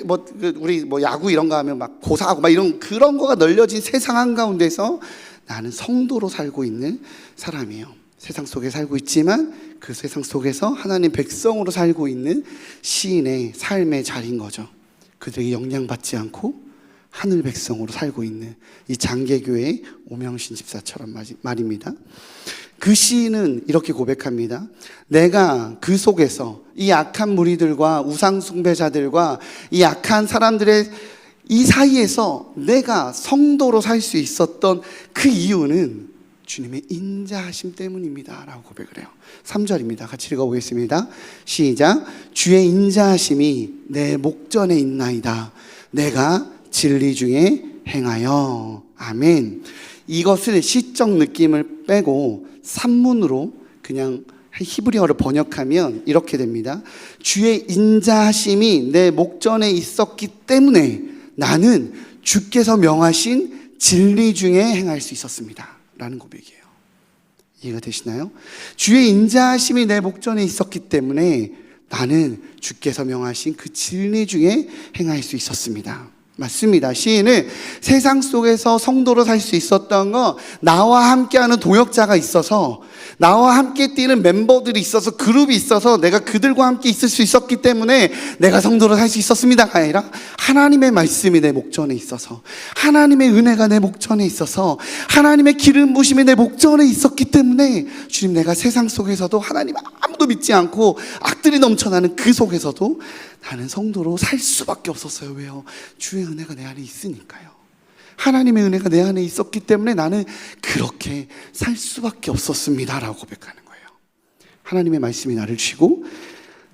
우리 야구 이런 거 하면 막 고사하고 막 이런 그런 거가 널려진 세상 한가운데서 나는 성도로 살고 있는 사람이에요. 세상 속에 살고 있지만 그 세상 속에서 하나님 백성으로 살고 있는 시인의 삶의 자리인 거죠. 그들에게 영향받지 않고 하늘 백성으로 살고 있는 이 장계교회의 오명신 집사처럼 말입니다. 그 시인은 이렇게 고백합니다. 내가 그 속에서 이 악한 무리들과 우상숭배자들과 이 악한 사람들의 이 사이에서 내가 성도로 살 수 있었던 그 이유는 주님의 인자하심 때문입니다 라고 고백을 해요. 3절입니다. 같이 읽어보겠습니다. 시작. 주의 인자하심이 내 목전에 있나이다. 내가 진리 중에 행하여. 아멘. 이것을 시적 느낌을 빼고 산문으로 그냥 히브리어를 번역하면 이렇게 됩니다. 주의 인자하심이 내 목전에 있었기 때문에 나는 주께서 명하신 진리 중에 행할 수 있었습니다 라는 고백이에요. 이해가 되시나요? 주의 인자하심이 내 목전에 있었기 때문에 나는 주께서 명하신 그 진리 중에 행할 수 있었습니다. 맞습니다. 시인은 세상 속에서 성도로 살 수 있었던 거, 나와 함께하는 동역자가 있어서, 나와 함께 뛰는 멤버들이 있어서, 그룹이 있어서 내가 그들과 함께 있을 수 있었기 때문에 내가 성도로 살 수 있었습니다가 아니라 하나님의 말씀이 내 목전에 있어서, 하나님의 은혜가 내 목전에 있어서, 하나님의 기름 부심이 내 목전에 있었기 때문에 주님, 내가 세상 속에서도 하나님 아무도 믿지 않고 악들이 넘쳐나는 그 속에서도 나는 성도로 살 수밖에 없었어요. 왜요? 주의 은혜가 내 안에 있으니까요. 하나님의 은혜가 내 안에 있었기 때문에 나는 그렇게 살 수밖에 없었습니다 라고 고백하는 거예요. 하나님의 말씀이 나를 쥐고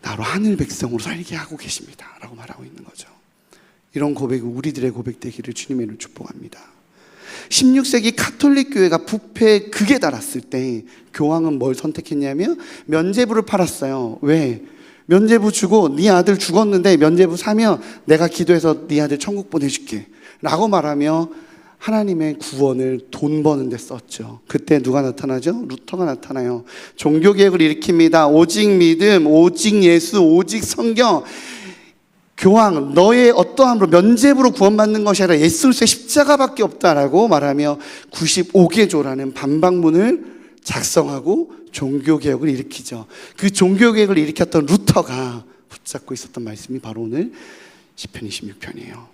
나로 하늘 백성으로 살게 하고 계십니다 라고 말하고 있는 거죠. 이런 고백이 우리들의 고백 되기를 주님의 이름으로 축복합니다. 16세기 가톨릭 교회가 부패에 극에 달았을 때 교황은 뭘 선택했냐면 면죄부를 팔았어요. 왜? 면죄부 주고 네 아들 죽었는데 면죄부 사면 내가 기도해서 네 아들 천국 보내줄게 라고 말하며 하나님의 구원을 돈 버는 데 썼죠. 그때 누가 나타나죠? 루터가 나타나요. 종교개혁을 일으킵니다. 오직 믿음, 오직 예수, 오직 성경. 교황, 너의 어떠함으로 면죄부로 구원받는 것이 아니라 예수 그리스도의 십자가밖에 없다라고 말하며 95개조라는 반박문을 작성하고 종교개혁을 일으키죠. 그 종교개혁을 일으켰던 루터가 붙잡고 있었던 말씀이 바로 오늘 시편 26편이에요.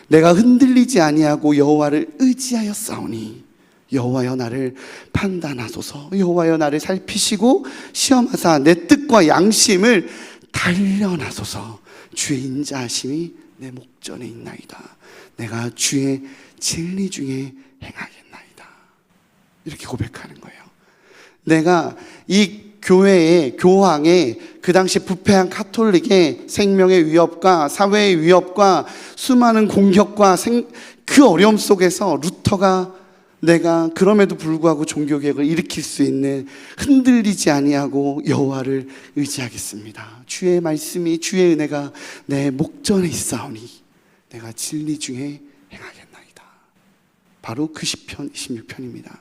내가 흔들리지 아니하고 여호와를 의지하여 싸우니 여호와여 나를 판단하소서. 여호와여 나를 살피시고 시험하사 내 뜻과 양심을 단련하소서. 주의 인자하심이 내 목전에 있나이다. 내가 주의 진리 중에 행하겠나이다. 이렇게 고백하는 거예요. 내가 이 교회의 교황의 그 당시 부패한 가톨릭의 생명의 위협과 사회의 위협과 수많은 공격과 그 어려움 속에서 루터가 내가 그럼에도 불구하고 종교개혁을 일으킬 수 있는 흔들리지 아니하고 여호와를 의지하겠습니다. 주의 말씀이 주의 은혜가 내 목전에 있사오니 내가 진리 중에 행하겠나이다. 바로 그 시편 26편입니다.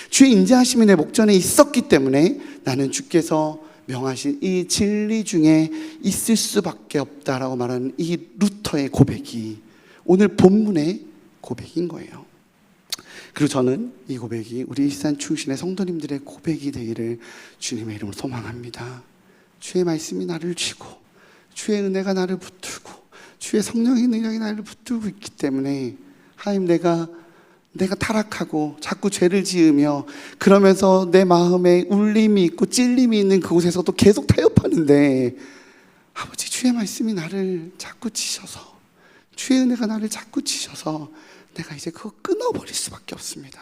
주의 인자하심이 내 목전에 있었기 때문에 나는 주께서 명하신 이 진리 중에 있을 수밖에 없다라고 말하는 이 루터의 고백이 오늘 본문의 고백인 거예요. 그리고 저는 이 고백이 우리 일산 충신의 성도님들의 고백이 되기를 주님의 이름으로 소망합니다. 주의 말씀이 나를 쥐고 주의 은혜가 나를 붙들고 주의 성령의 능력이 나를 붙들고 있기 때문에 하나님 내가 타락하고 자꾸 죄를 지으며 그러면서 내 마음에 울림이 있고 찔림이 있는 그곳에서도 계속 타협하는데 아버지 주의 말씀이 나를 자꾸 치셔서 주의 은혜가 나를 자꾸 치셔서 내가 이제 그거 끊어버릴 수밖에 없습니다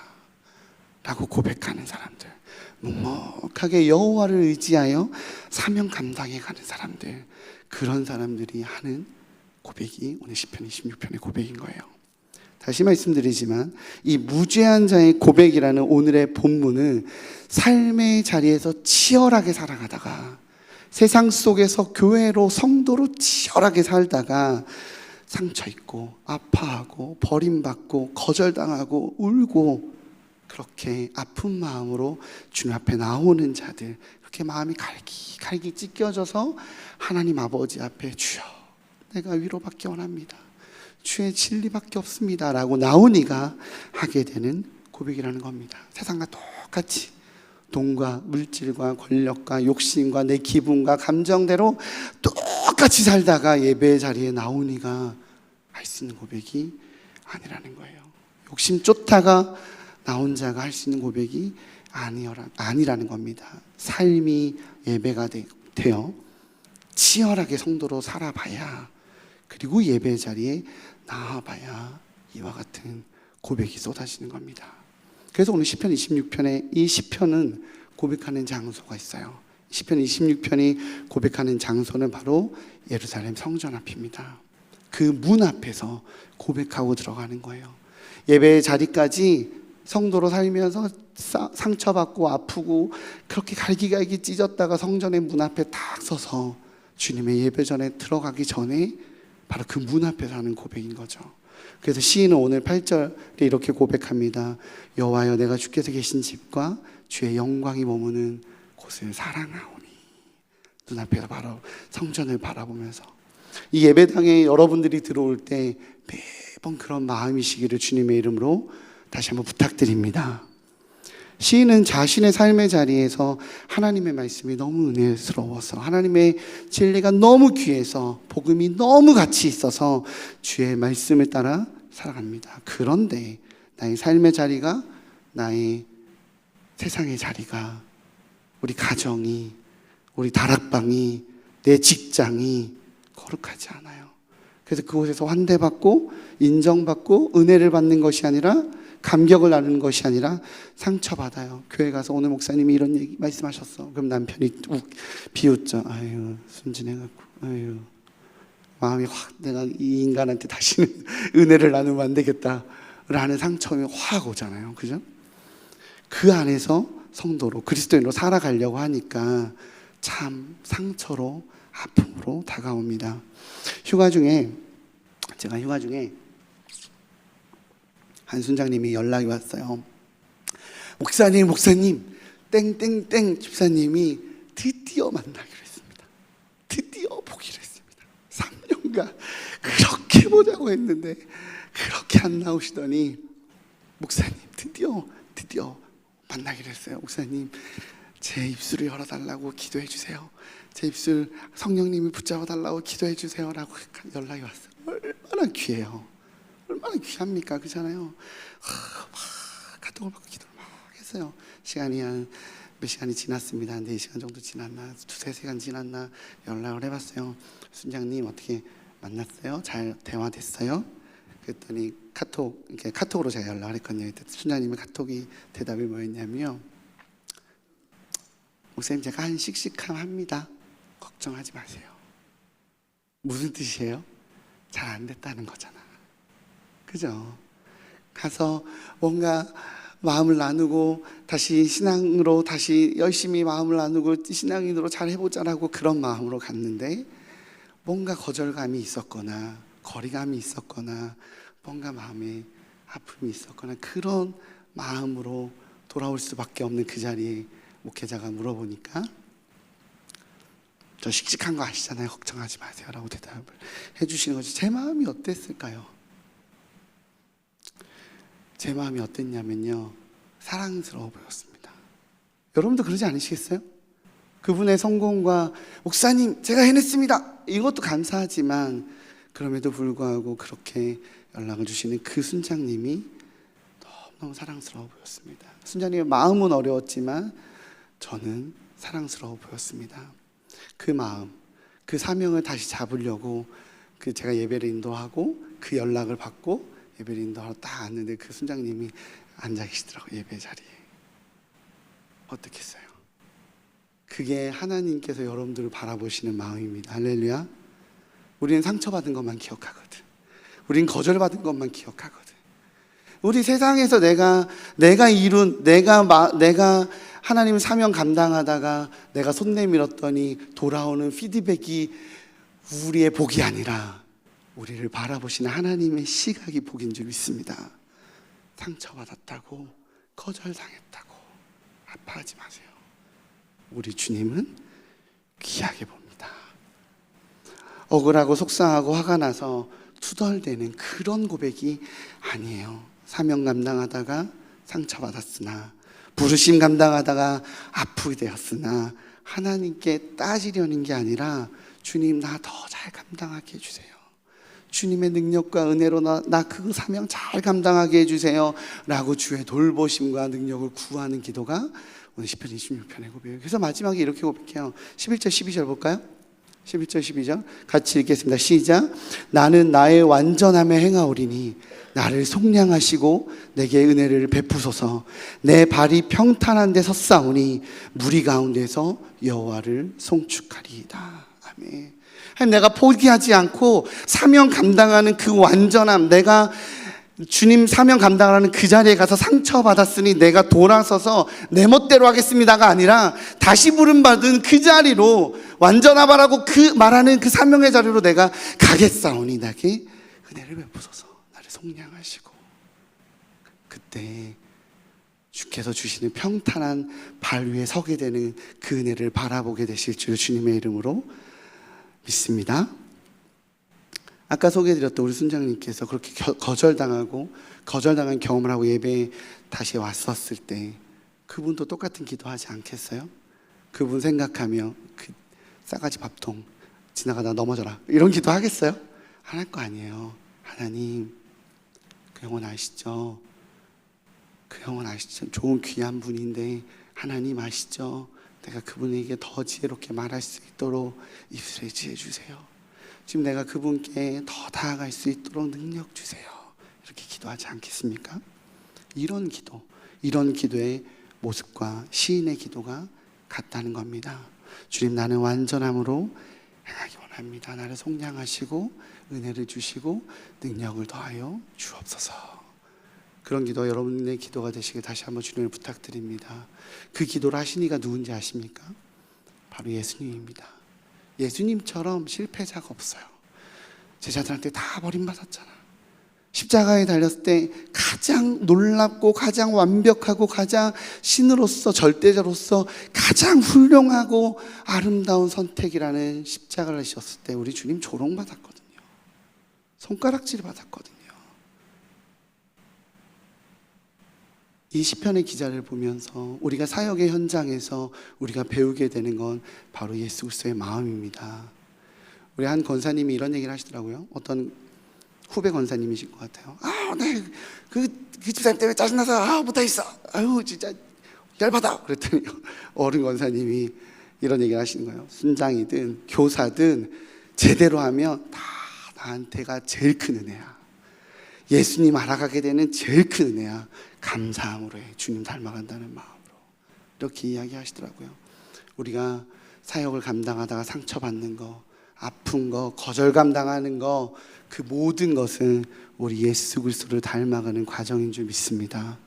라고 고백하는 사람들, 묵묵하게 여호와를 의지하여 사명 감당해 가는 사람들, 그런 사람들이 하는 고백이 오늘 시편 26편의 고백인 거예요. 다시 말씀드리지만 이 무죄한 자의 고백이라는 오늘의 본문은 삶의 자리에서 치열하게 살아가다가 세상 속에서 교회로 성도로 치열하게 살다가 상처 입고 아파하고 버림받고 거절당하고 울고 그렇게 아픈 마음으로 주님 앞에 나오는 자들, 그렇게 마음이 갈기 찢겨져서 하나님 아버지 앞에 주여 내가 위로받기 원합니다, 주의 진리밖에 없습니다 라고 나오니가 하게 되는 고백이라는 겁니다. 세상과 똑같이 돈과 물질과 권력과 욕심과 내 기분과 감정대로 똑같이 살다가 예배의 자리에 나오니가 할 수 있는 고백이 아니라는 거예요. 욕심 쫓다가 나온 자가 할 수 있는 고백이 아니라는 겁니다. 삶이 예배가 되어 치열하게 성도로 살아봐야, 그리고 예배 자리에 나와봐야 이와 같은 고백이 쏟아지는 겁니다. 그래서 오늘 시편 26편에 이 시편은 고백하는 장소가 있어요. 시편 26편이 고백하는 장소는 바로 예루살렘 성전 앞입니다. 그 문 앞에서 고백하고 들어가는 거예요. 예배의 자리까지 성도로 살면서 상처받고 아프고 그렇게 갈기갈기 찢었다가 성전의 문 앞에 딱 서서 주님의 예배전에 들어가기 전에 바로 그 문 앞에서 하는 고백인 거죠. 그래서 시인은 오늘 8절에 이렇게 고백합니다. 여호와여 내가 주께서 계신 집과 주의 영광이 머무는 곳을 사랑하오니. 눈앞에서 바로 성전을 바라보면서 이 예배당에 여러분들이 들어올 때 매번 그런 마음이시기를 주님의 이름으로 다시 한번 부탁드립니다. 시인은 자신의 삶의 자리에서 하나님의 말씀이 너무 은혜스러워서, 하나님의 진리가 너무 귀해서, 복음이 너무 가치 있어서 주의 말씀을 따라 살아갑니다. 그런데 나의 삶의 자리가, 나의 세상의 자리가, 우리 가정이, 우리 다락방이, 내 직장이 거룩하지 않아요. 그래서 그곳에서 환대받고 인정받고 은혜를 받는 것이 아니라, 감격을 나누는 것이 아니라 상처받아요. 교회 가서 오늘 목사님이 이런 얘기 말씀하셨어. 그럼 남편이 비웃죠. 아유 순진해갖고, 아유 마음이 확, 내가 이 인간한테 다시는 은혜를 나누면 안 되겠다. 라는 상처가 확 오잖아요. 그죠? 그 안에서 성도로 그리스도인으로 살아가려고 하니까 참 상처로 아픔으로 다가옵니다. 제가 휴가 중에 한 순장님이 연락이 왔어요. 목사님 땡땡땡 집사님이 드디어 만나기로 했습니다. 드디어 보기로 했습니다. 3년간 그렇게 보자고 했는데 그렇게 안 나오시더니 목사님 드디어 만나기로 했어요. 목사님 제 입술을 열어달라고 기도해 주세요. 제 입술 성령님이 붙잡아 달라고 기도해 주세요 라고 연락이 왔어요. 얼마나 귀해요. 얼마나 귀합니까? 그렇잖아요. 막 카톡을 받고 기도를 막 했어요. 시간이 한 몇 시간이 지났습니다. 한 4시간 정도 지났나, 2-3시간 지났나 연락을 해봤어요. 순장님 어떻게 만났어요? 잘 대화됐어요? 그랬더니 카톡으로 제가 연락을 했거든요. 순장님의 카톡이 대답이 뭐였냐면요, 목사님 제가 한 씩씩함합니다. 걱정하지 마세요. 무슨 뜻이에요? 잘 안 됐다는 거잖아. 그죠? 가서 뭔가 마음을 나누고 다시 신앙으로 다시 열심히 마음을 나누고 신앙인으로 잘 해보자라고 그런 마음으로 갔는데 뭔가 거절감이 있었거나 거리감이 있었거나 뭔가 마음에 아픔이 있었거나 그런 마음으로 돌아올 수밖에 없는 그 자리에 목회자가 물어보니까 저 씩씩한 거 아시잖아요. 걱정하지 마세요 라고 대답을 해주시는 거지. 제 마음이 어땠을까요? 제 마음이 어땠냐면요, 사랑스러워 보였습니다. 여러분도 그러지 않으시겠어요? 그분의 성공과 목사님 제가 해냈습니다 이것도 감사하지만 그럼에도 불구하고 그렇게 연락을 주시는 그 순장님이 너무 사랑스러워 보였습니다. 순장님의 마음은 어려웠지만 저는 사랑스러워 보였습니다. 그 마음, 그 사명을 다시 잡으려고 제가 예배를 인도하고 그 연락을 받고 예배를 인도하러 딱 왔는데 그 순장님이 앉아 계시더라고요. 예배 자리에. 어떻겠어요? 그게 하나님께서 여러분들을 바라보시는 마음입니다. 할렐루야. 우리는 상처받은 것만 기억하거든. 우린 거절받은 것만 기억하거든. 우리 세상에서 내가 하나님 사명 감당하다가 내가 손 내밀었더니 돌아오는 피드백이 우리의 복이 아니라 우리를 바라보시는 하나님의 시각이 복인 줄 믿습니다. 상처받았다고 거절당했다고 아파하지 마세요. 우리 주님은 귀하게 봅니다. 억울하고 속상하고 화가 나서 투덜대는 그런 고백이 아니에요. 사명 감당하다가 상처받았으나 부르심 감당하다가 아프게 되었으나 하나님께 따지려는 게 아니라 주님 나 더 잘 감당하게 해주세요. 주님의 능력과 은혜로 나 그 사명 잘 감당하게 해주세요 라고 주의 돌보심과 능력을 구하는 기도가 오늘 시편 26편의 고백이에요. 그래서 마지막에 이렇게 고백해요. 11절 12절 볼까요? 11절 12절 같이 읽겠습니다. 시작. 나는 나의 완전함에 행하오리니 나를 속량하시고 내게 은혜를 베푸소서. 내 발이 평탄한 데 섰사오니 무리 가운데서 여호와를 송축하리이다. 아멘. 내가 포기하지 않고 사명 감당하는 그 완전함, 내가 주님 사명 감당하는 그 자리에 가서 상처받았으니 내가 돌아서서 내 멋대로 하겠습니다가 아니라 다시 부름받은 그 자리로 완전하라고 말하는 그 사명의 자리로 내가 가겠사오니 나에게 은혜를 베푸소서. 나를 속량하시고 그때 주께서 주시는 평탄한 발 위에 서게 되는 그 은혜를 바라보게 되실 줄 주님의 이름으로 믿습니다. 아까 소개해드렸던 우리 순장님께서 그렇게 거절당한 경험을 하고 예배에 다시 왔었을 때 그분도 똑같은 기도하지 않겠어요? 그분 생각하며 그 싸가지 밥통 지나가다 넘어져라 이런 기도 하겠어요? 안 할 거 아니에요. 하나님 그 영혼 아시죠? 그 영혼 아시죠? 좋은 귀한 분인데 하나님 아시죠? 내가 그분에게 더 지혜롭게 말할 수 있도록 입술에 지혜 주세요. 지금 내가 그분께 더 다가갈 수 있도록 능력 주세요. 이렇게 기도하지 않겠습니까? 이런 기도의 모습과 시인의 기도가 같다는 겁니다. 주님 나는 완전함으로 행하기 원합니다. 나를 속량하시고 은혜를 주시고 능력을 더하여 주옵소서. 그런 기도 여러분의 기도가 되시길 다시 한번 주님을 부탁드립니다. 그 기도를 하신 이가 누군지 아십니까? 바로 예수님입니다. 예수님처럼 실패자가 없어요. 제자들한테 다 버림받았잖아. 십자가에 달렸을 때 가장 놀랍고 가장 완벽하고 가장 신으로서 절대자로서 가장 훌륭하고 아름다운 선택이라는 십자가를 지었을 때 우리 주님 조롱받았거든요. 손가락질을 받았거든요. 이 시편의 기자를 보면서 우리가 사역의 현장에서 우리가 배우게 되는 건 바로 예수 그리스도의 마음입니다. 우리 한 권사님이 이런 얘기를 하시더라고요. 어떤 후배 권사님이신 것 같아요. 네, 그 집사님 때문에 짜증나서 못하겠어. 아유 진짜 열받아. 그랬더니 어른 권사님이 이런 얘기를 하시는 거예요. 순장이든 교사든 제대로 하면 다 나한테가 제일 큰 은혜야. 예수님 알아가게 되는 제일 큰 은혜야. 감사함으로 해. 주님 닮아간다는 마음으로. 이렇게 이야기하시더라고요. 우리가 사역을 감당하다가 상처받는 거, 아픈 거, 거절감 당하는 거, 그 모든 것은 우리 예수 그리스도를 닮아가는 과정인 줄 믿습니다.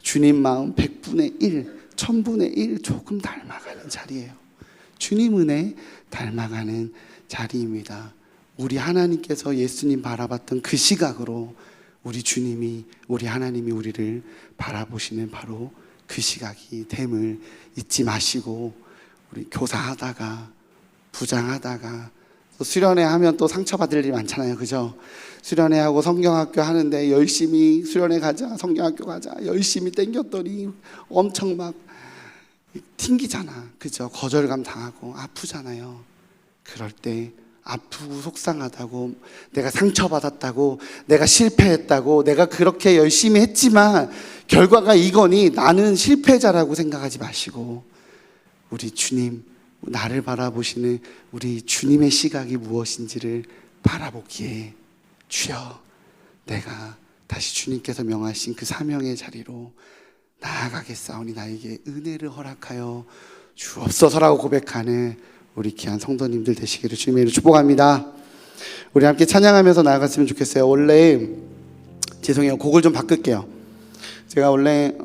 주님 마음 100분의 1, 1000분의 1 조금 닮아가는 자리예요. 주님 은혜 닮아가는 자리입니다. 우리 하나님께서 예수님 바라봤던 그 시각으로 우리 주님이, 우리 하나님이 우리를 바라보시는 바로 그 시각이 됨을 잊지 마시고, 우리 교사하다가 부장하다가 또 수련회 하면 또 상처받을 일이 많잖아요. 그죠? 수련회 하고 성경학교 하는데 열심히 수련회 가자, 성경학교 가자 열심히 땡겼더니 엄청 막 튕기잖아. 그죠? 거절감 당하고 아프잖아요. 그럴 때 아프고 속상하다고, 내가 상처받았다고, 내가 실패했다고, 내가 그렇게 열심히 했지만 결과가 이거니 나는 실패자라고 생각하지 마시고, 우리 주님, 나를 바라보시는 우리 주님의 시각이 무엇인지를 바라보기에, 주여 내가 다시 주님께서 명하신 그 사명의 자리로 나아가겠사오니 나에게 은혜를 허락하여 주옵소서라고 고백하는 우리 귀한 성도님들 되시기를 주님의 이름으로 축복합니다. 우리 함께 찬양하면서 나아갔으면 좋겠어요. 원래 죄송해요, 곡을 좀 바꿀게요. 제가 원래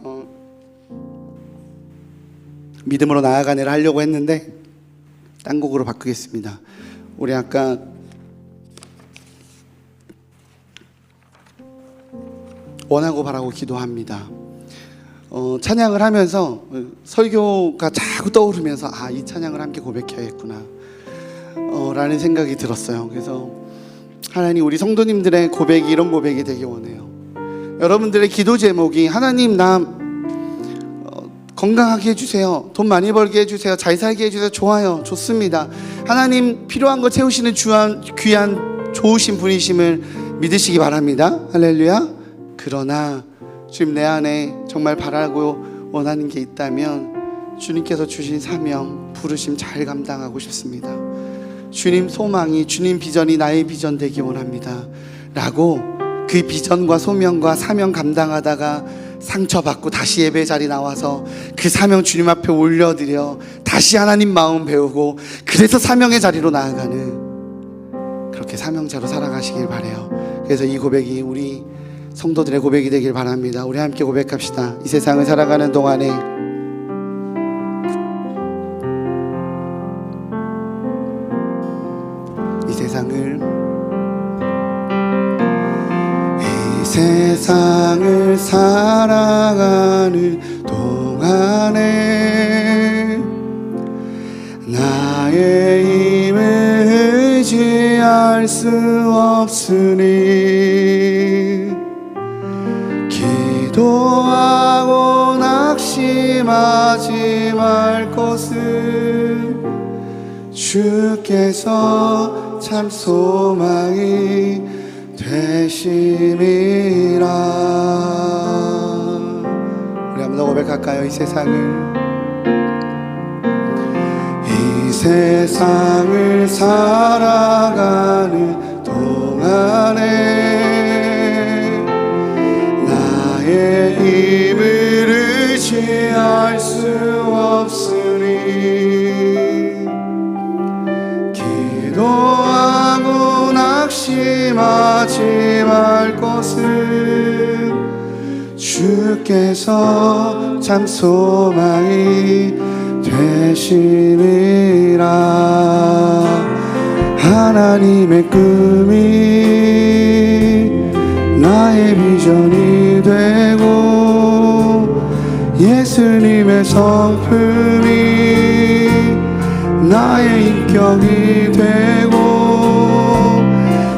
믿음으로 나아가네를 하려고 했는데 딴 곡으로 바꾸겠습니다. 우리 아까 원하고 바라고 기도합니다. 찬양을 하면서 설교가 자꾸 떠오르면서 이 찬양을 함께 고백해야겠구나 라는 생각이 들었어요. 그래서 하나님, 우리 성도님들의 고백이 이런 고백이 되기 원해요. 여러분들의 기도 제목이 하나님 나 건강하게 해주세요, 돈 많이 벌게 해주세요, 잘 살게 해주세요. 좋아요, 좋습니다. 하나님 필요한 거 채우시는 귀한 좋으신 분이심을 믿으시기 바랍니다. 할렐루야. 그러나 주님, 내 안에 정말 바라고 원하는 게 있다면 주님께서 주신 사명, 부르심 잘 감당하고 싶습니다. 주님 소망이, 주님 비전이 나의 비전 되기 원합니다 라고 그 비전과 소명과 사명 감당하다가 상처받고 다시 예배 자리 나와서 그 사명 주님 앞에 올려드려 다시 하나님 마음 배우고, 그래서 사명의 자리로 나아가는, 그렇게 사명자로 살아가시길 바라요. 그래서 이 고백이 우리 성도들의 고백이 되길 바랍니다. 우리 함께 고백합시다. 이 세상을 살아가는 동안에 이 세상을 살아가는 동안에 나의 힘을 의지할 수 없으니 기도하고 낙심하지 말 것은 주께서 참 소망이 되심이라. 우리 한번 더 고백할까요? 이 세상을 살아가는 동안에 나의 힘을 의지할 수 없으니 기도하고 낙심하지 말 것은 주께서 참 소망이 되시리라. 하나님의 꿈이 나의 비전이 되고 예수님의 성품이 나의 인격이 되고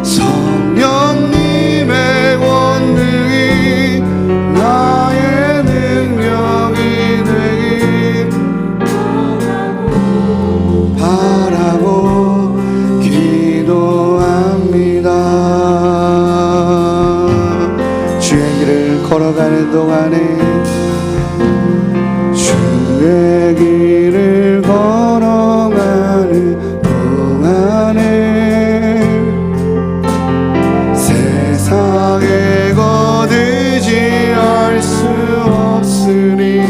성령님의 권능이 나의 능력이 되길 바라고 기도합니다. 주의 길을 걸어가는 동안에 주의 길을 걸어가는 동안에 세상에 거두지 알 수 없으니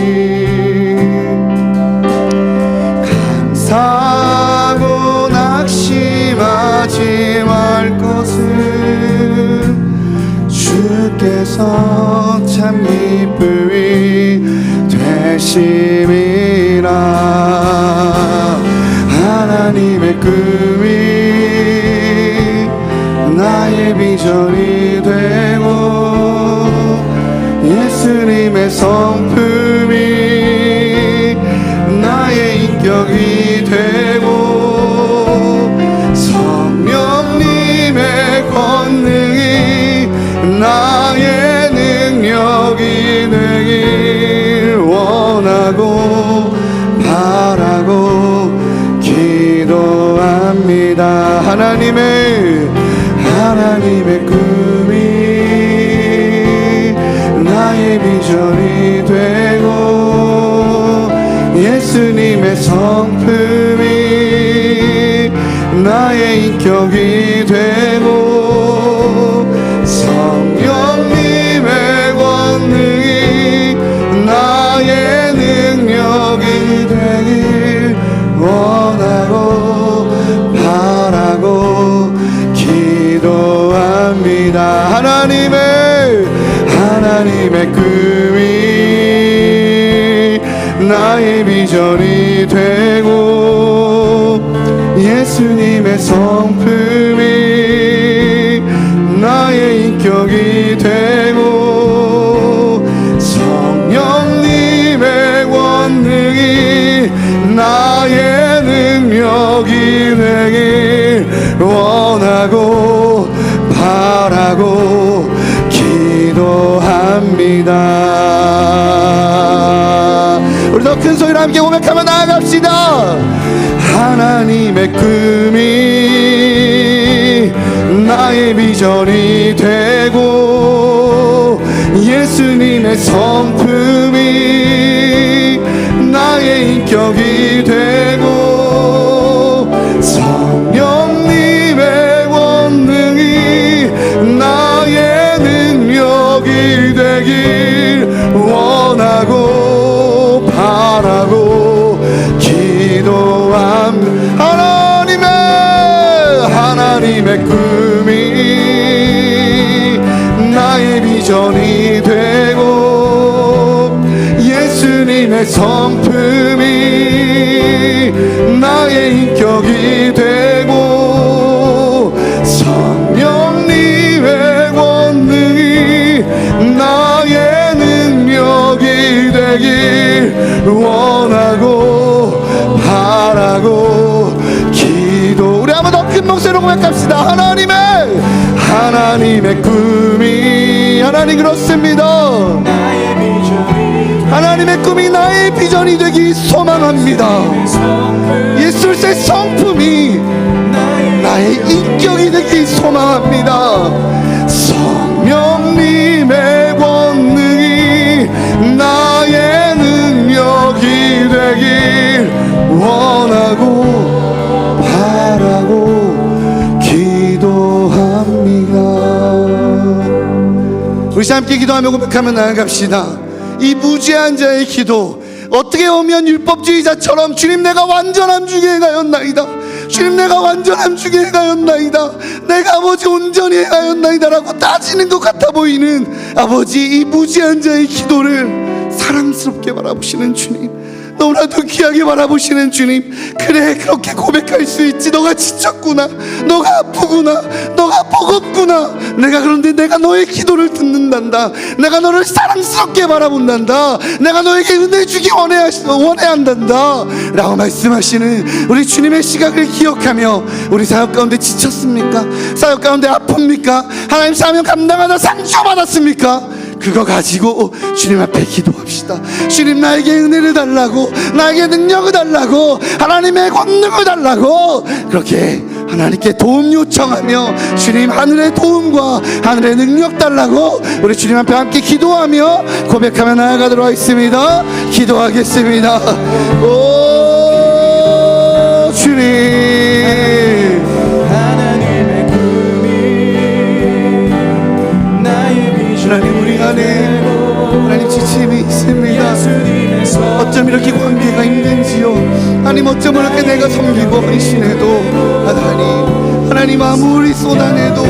감사하고 낙심하지 말 것은 주께서 참 기쁨이 되심이라. 하나님의 꿈이 나의 비전이 되고 예수님의 성품이 나의 인격이 되고 성령님의 권능이 나의 능력이 되길 원하고 바라고 기도합니다. 하나님의 꿈이 나의 비전이 되고 예수님의 성품이 나의 인격이 되고 성령님의 권능이 나의 능력이 되길 원하고 바라고 기도합니다. 하나님의 꿈이 나의 비전이 되고 예수님의 성품이 나의 인격이 되고 성령님의 권능이 나의 능력이 되길 원하고 바라고 기도합니다. 우리 더 큰 소리로 함께 고백하며 나아갑시다. 하나님의 꿈이 나의 비전이 되고 예수님의 성품이 나의 인격이 되고 성령님의 권능이 나의 능력이 되길 원하고 바라고 기도합니다. 하나님의 꿈이 나의 비전이 되고 예수님의 성품이 나의 인격이 되고 성령님의 권능이 나의 능력이 되길 원하고 바라고 기도. 우리 한번 더 큰 목소리로 고백합시다. 하나님의 꿈이 하나님 그렇습니다. 하나님의 꿈이 나의 비전이 되기 소망합니다. 예수의 성품이 나의 인격이 되기 소망합니다. 성령님의 권능이 나의 능력이 되길 원하고 바라고 기도합니다. 우리 함께 기도하며 고백하며 나아갑시다. 이 무죄한 자의 기도, 어떻게 보면 율법주의자처럼 주님 내가 완전함 중에 가였나이다, 주님 내가 완전함 중에 행하였나이다, 내가 아버지 온전히 행하였나이다 라고 따지는 것 같아 보이는 아버지 이 무지한 자의 기도를 사랑스럽게 바라보시는 주님, 너무나도 귀하게 바라보시는 주님, 그래 그렇게 고백할 수 있지. 너가 지쳤구나, 너가 아프구나, 너가 버겁구나. 그런데 내가 너의 기도를 듣는단다, 내가 너를 사랑스럽게 바라본단다, 내가 너에게 은혜 주기 원해한단다 라고 말씀하시는 우리 주님의 시각을 기억하며, 우리 사역 가운데 지쳤습니까? 사역 가운데 아픕니까? 하나님 사명 감당하다 상처받았습니까? 그거 가지고 주님 앞에 기도합시다. 주님 나에게 은혜를 달라고, 나에게 능력을 달라고, 하나님의 권능을 달라고 그렇게 하나님께 도움 요청하며, 주님 하늘의 도움과 하늘의 능력 달라고 우리 주님 앞에 함께 기도하며 고백하며 나아가도록 하겠습니다. 기도하겠습니다. 오 주님, 하나님 우리 안에 하나님 지침이 있습니다. 어쩜 이렇게 관계가 힘든지요. 하나님 어쩜 이렇게 내가 섬기고 헌신해도 하나님 아무리 쏟아내도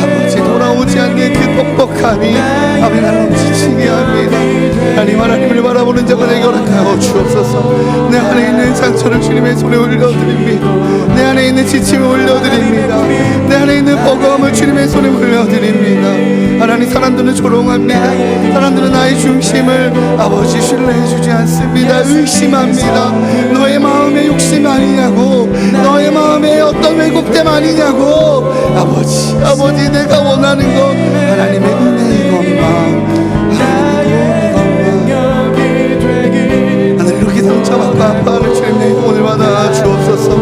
아버지 돌아오지 않는 그 뻑뻑함이 아멘 하나님 지치게 합니다. 하나님을 바라보는 자가 되게 허락하여 주옵소서. 내 안에 있는 상처를 주님의 손에 올려드립니다. 내 안에 있는 지침을 올려드립니다. 내 안에 있는 버거움을 주님의 손에 올려드립니다. 하나님 사람들은 조롱합니다. 사람들은 나의 중심을 아버지 신뢰해주지 않습니다. 의심합니다. 너의 마음의 욕심 아니냐고, 너의 마음의 어떤 왜곡됨 아니냐고. 아버지 내가 원하는 건 하나님의 은혜인 것만, 하나님 이렇게 상처받고 아파하는 주님의 도움을 받아 주옵소서.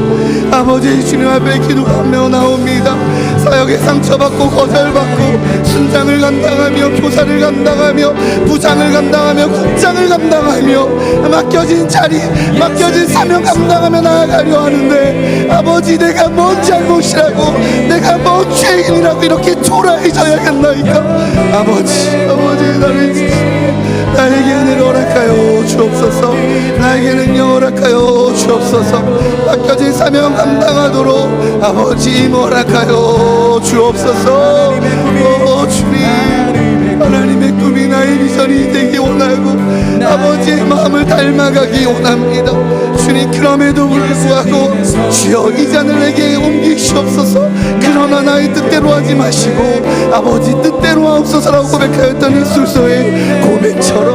아버지 주님 앞에 기도하며 나옵니다. 사역에 상처받고 거절받고 순장을 감당하며 교사를 감당하며 부장을 감당하며 국장을 감당하며 맡겨진 자리, 맡겨진 사명 감당하며 나아가려 하는데 아버지 내가 뭔 잘못이라고, 내가 뭔 죄인이라고 이렇게 초라해져야겠나이까. 아버지 나를 나에게 은혜를 허락하여 주옵소서. 나에게 능력 허락하여 주옵소서. 맡겨진 사명 감당하도록 아버지 힘 허락하여 주옵소서. 오 주님, 하나님의 꿈이 나의 비전이 되기 원하고 아버지의 마음을 닮아가기 원합니다. 주님 그럼에도 불구하고 주여 이 잔을 내게 옮기시옵소서. 그러나 나의 뜻대로 하지 마시고 아버지 뜻대로 하옵소서라고 고백하였던 이술서의 고백처럼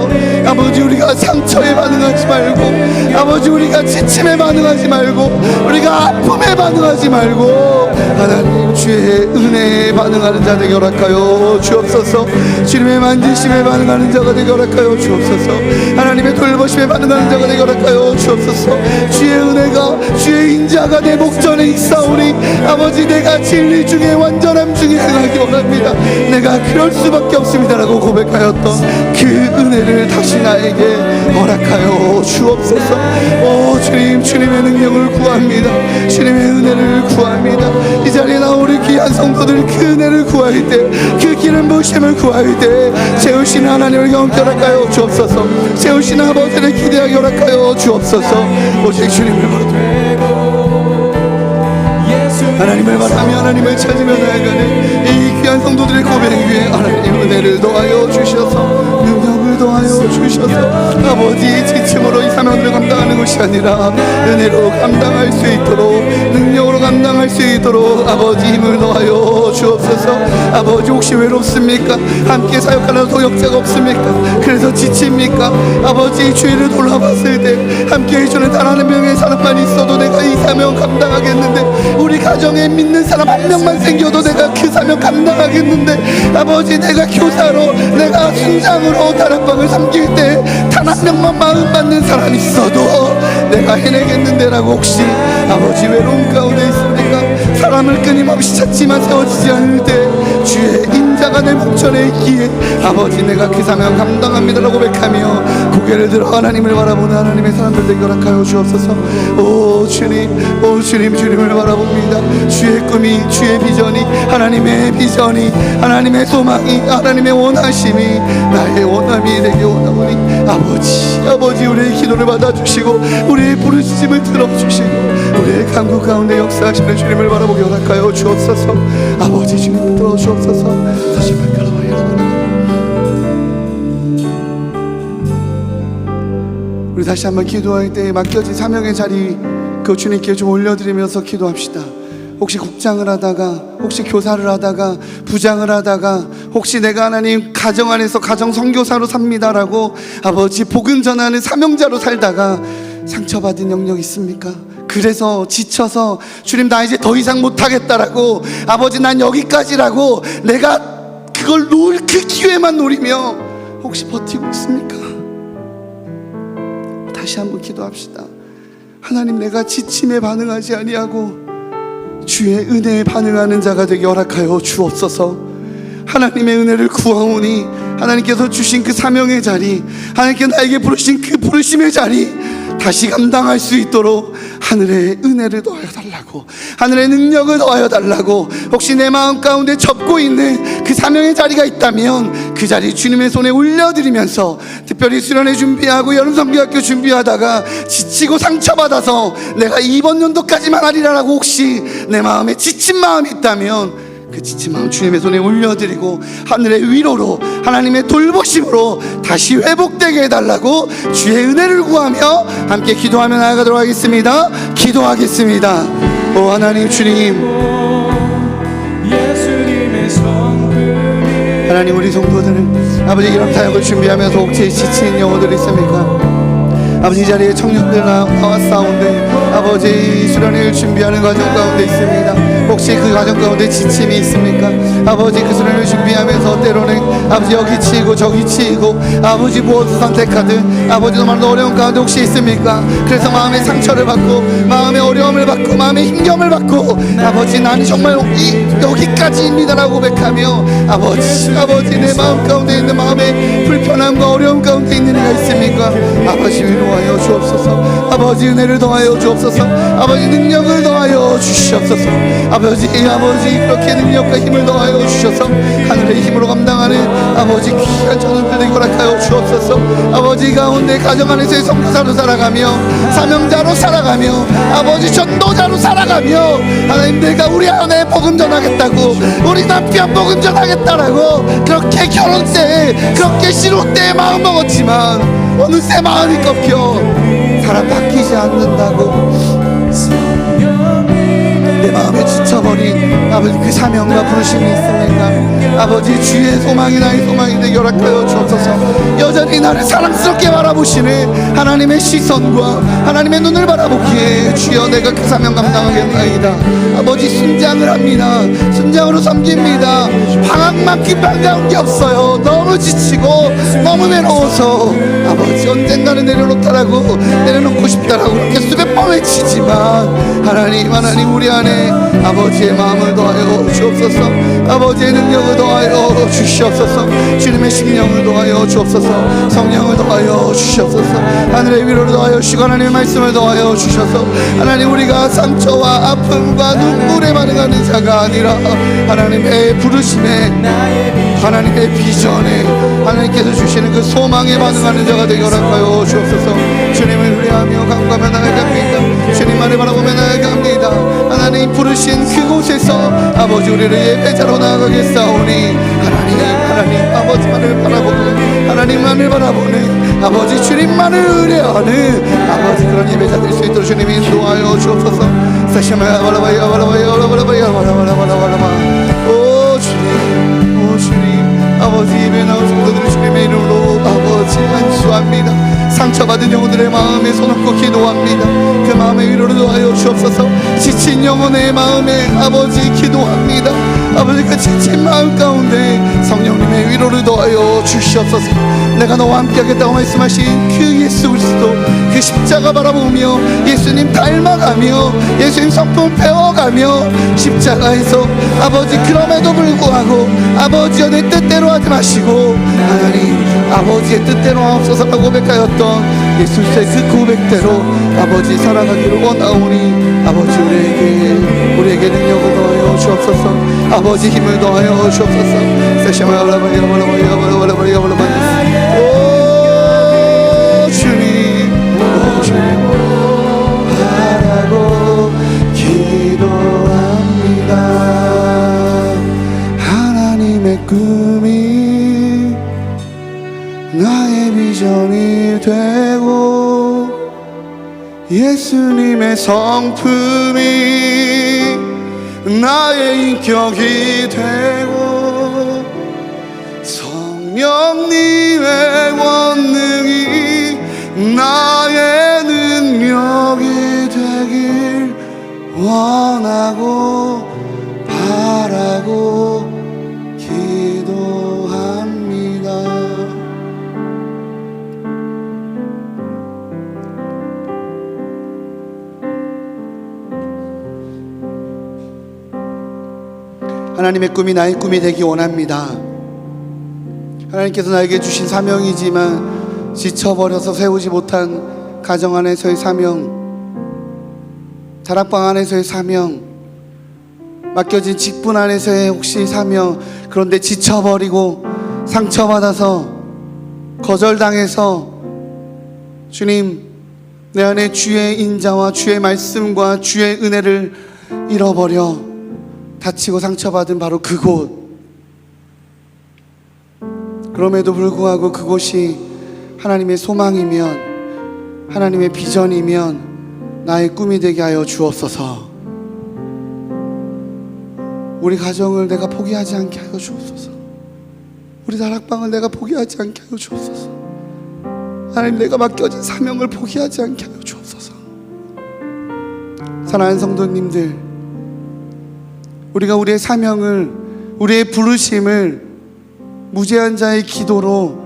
아버지 우리가 상처에 반응하지 말고, 아버지 우리가 지침에 반응하지 말고, 우리가 아픔에 반응하지 말고 하나님 주의 은혜에 반응하는 자 되게 허락하여 주옵소서. 주님의 만지심에 반응하는 자가 되게 허락하여 주옵소서. 하나님의 돌보심에 반응하는 자가 되게 허락하여 주옵소서. 주의 은혜가, 주의 인자가 내 목전에 있사오니 아버지 내가 진리 중에 완전함 중에 행하기 원합니다. 내가 그럴 수밖에 없습니다라고 고백하였던 그 은혜를 다시 나에게 허락하여 주옵소서. 오 주님, 주님의 능력을 구합니다. 주님의 은혜를 구합니다. 이 자리에 나온 우리 귀한 성도들 그 은혜를 구할 때, 그 기름 부으심을 구할 때 세우시는 하나님을 경험케 허락하여 주옵소서. 세우시는 아버지를 기대하게 허락하여 주옵소서. 오직 주님을 바라보고 하나님을 바라며 하나님을 찾으며 나아가는 이 귀한 성도들의 고백 위에 하나님 은혜를 더하여 주셔서, 능력을 더하여 주셔서 아버지 지침으로 이 사명을 감당하는 것이 아니라 은혜로 감당할 수 있도록, 능력으로 감당할 수 있도록 아버지 힘을 더하여 주옵소서. 아버지 혹시 외롭습니까? 함께 사역하는 동역자가 없습니까? 그래서 지칩니까? 아버지 주위를 돌아봤을 때 함께 해주는 단 한 명의 사람만 있어도 내가 이 사명 감당하겠는데, 우리 가정에 믿는 사람 한 명만 생겨도 내가 그 사명 감당하겠는데, 아버지 내가 교사로, 내가 순장으로 다락방을 섬길 때 단 한 명만 마음 받는 사람 있어도 내가 해내겠는데 라고 혹시 아버지 외로움 가운데 있습니까? 사람을 끊임없이 찾지만 세워지지 않을 때 주의 인자가 내 목전에 있기에 아버지 내가 그 사명 감당합니다라고 고백하며 고개를 들어 하나님을 바라보는 하나님의 사람들 되게 허락하여 주옵소서. 오 주님, 오 주님, 주님을 바라봅니다. 주의 꿈이, 주의 비전이, 하나님의 비전이, 하나님의 소망이, 하나님의 원하심이 나의 원함이 되게 원하오니 아버지 우리의 기도를 받아주시고 우리의 부르짖음을 들어주시고 우리의 강구 가운데 역사하시는 주님을 바라보게 허락하여 주옵소서. 아버지 주님 들어 주옵소서. 다시 우리 다시 한번 기도할 때 맡겨진 사명의 자리 그 주님께 좀 올려드리면서 기도합시다. 혹시 국장을 하다가, 혹시 교사를 하다가, 부장을 하다가, 혹시 내가 하나님 가정 안에서 가정 선교사로 삽니다라고 아버지 복음 전하는 사명자로 살다가 상처받은 영역 있습니까? 그래서 지쳐서 주님 나 이제 더 이상 못하겠다라고, 아버지 난 여기까지라고 내가 그걸 놓을 그 기회만 노리며 혹시 버티고 있습니까? 다시 한번 기도합시다. 하나님, 내가 지침에 반응하지 아니하고 주의 은혜에 반응하는 자가 되게 허락하여 주옵소서. 하나님의 은혜를 구하오니 하나님께서 주신 그 사명의 자리, 하나님께 나에게 부르신 그 부르심의 자리 다시 감당할 수 있도록 하늘의 은혜를 더하여 달라고, 하늘의 능력을 더하여 달라고. 혹시 내 마음 가운데 접고 있는 그 사명의 자리가 있다면 그 자리 주님의 손에 올려드리면서, 특별히 수련회 준비하고 여름 선교학교 준비하다가 지치고 상처받아서 내가 이번 연도까지만 하리라라고 혹시 내 마음에 지친 마음이 있다면 그 지친 마음 주님의 손에 올려드리고 하늘의 위로로 하나님의 돌보심으로 다시 회복되게 해달라고 주의 은혜를 구하며 함께 기도하며 나아가도록 하겠습니다. 기도하겠습니다. 오 하나님 주님, 하나님 우리 성도들은 아버지 이런 사역을 준비하면서 혹시 지친 영혼들이 있습니까? 아버지 이 자리에 청년들 나왔사온데 아버지 수련회를 준비하는 과정 가운데 있습니다. 혹시 그 과정 가운데 지침이 있습니까? 아버지 그 수련회를 준비하면서 때로는 아버지 여기 치이고 저기 치이고 아버지 무엇을 선택하든 아버지 정말 어려운 가운데 혹시 있습니까? 그래서 마음의 상처를 받고 마음의 어려움을 받고 마음의 힘겨움을 받고 아버지 나는 정말 여기까지입니다라고 고백하며 아버지 내 마음 가운데 있는 마음의 불편함과 어려움 가운데 있는 이가 있습니까? 아버지 위로하여 주옵소서. 아버지 은혜를 더하여 주옵소서. 아버지 능력을 더하여 주시옵소서. 아버지 그렇게 능력과 힘을 더하여 주셔서 하늘의 힘으로 감당하는 아버지 귀한 전우들에게 허락하여 주옵소서. 아버지 가운데 가정 안에서의 선교사로 살아가며 사명자로 살아가며 아버지 전도자로 살아가며 하나님 내가 우리 아내 복음 전하겠다고, 우리 남편 복음 전하겠다라고 그렇게 결혼 때 그렇게 신혼 때 마음 먹었지만 어느새 마음이 꺾여 사람 바뀌지 않는다고 내 마음에 지쳐버린 아버지 그 사명과 부르심이 있습니까? 아버지 주의 소망이 나의 소망이 되게 허락하여 주옵소서. 여전히 나를 사랑스럽게 바라보시는 하나님의 시선과 하나님의 눈을 바라보기에 주여 내가 그 사명 감당하겠나이다. 아버지 순장을 합니다. 순장으로 섬깁니다. 방학만큼 반가운 게 없어요. 너무 지치고 너무 외로워서 아버지 언젠가는 내려놓고 싶다라고 그렇게 수백 번 외치지만 하나님 우리 안에 아버지의 마음을 더하여 주옵소서. 아버지의 능력을 더하여 주시옵소서. 주님의 심령을 더하여 주옵소서. 성령을 더하여 주시옵소서. 하늘의 위로를 더하여 주시고 하나님의 말씀을 더하여 주셔서 하나님 우리가 상처와 아픔과 눈물에 반응하는 자가 아니라 하나님의 부르심에 하나님의 비전에 하나님께서 주시는 그 소망에 반응하는 자가 되게 허락하여 주옵소서. 주님을 의뢰하며 강구하며 나아갑니다. 주님만을 바라보며 나아갑니다. 하나님 부르신 그곳에서 아버지 우리를 예배자로 나아가겠사오니 하나님 아버지만을 바라보는 하나님만을 바라보는 아버지 주님만을 의뢰하는 아버지 그런 예배자 될 수 있도록 주님이 인도하여 주옵소서. 오 주님 아버지 예배 나온 성도들 주님의 이름으로 아버지 안수합니다. 상처받은 영혼들의 마음에 손얹고 기도합니다. 그 마음의 위로를 더하여 주옵소서. 지친 영혼의 마음에 아버지 기도합니다. 아버지 그 지친 마음 가운데 성령님의 위로를 더하여 주시옵소서. 내가 너와 함께 하겠다고 말씀하신 그 예수 그리스도 그 십자가 바라보며 예수님 닮아가며 예수님 성품 배워가며 십자가에서 아버지 그럼에도 불구하고 아버지여 내 뜻대로 하지 마시고 하나님 아버지의 뜻대로 하옵소서라고 고백하였던 예수의 그 고백대로 아버지 살아가기를 원하오니 아버지 우리에게 능력을 더하여 주옵소서. 아버지 힘을 더하여 주옵소서. 오 주님 바라고 나의 비전이 되고 예수님의 성품이 나의 인격이 되고 성령님의 권능이 나의 능력이 되길 원하고 바라고 기도합니다. 하나님의 꿈이 나의 꿈이 되기 원합니다. 하나님께서 나에게 주신 사명이지만 지쳐버려서 세우지 못한 가정 안에서의 사명, 다락방 안에서의 사명, 맡겨진 직분 안에서의 혹시 사명, 그런데 지쳐버리고 상처받아서 거절당해서 주님, 내 안에 주의 인자와 주의 말씀과 주의 은혜를 잃어버려 다치고 상처받은 바로 그곳, 그럼에도 불구하고 그곳이 하나님의 소망이면, 하나님의 비전이면 나의 꿈이 되게 하여 주옵소서. 우리 가정을 내가 포기하지 않게 하여 주옵소서. 우리 다락방을 내가 포기하지 않게 하여 주옵소서. 하나님, 내가 맡겨진 사명을 포기하지 않게 하여 주옵소서. 사랑하는 성도님들, 우리가 우리의 사명을, 우리의 부르심을 무죄한 자의 기도로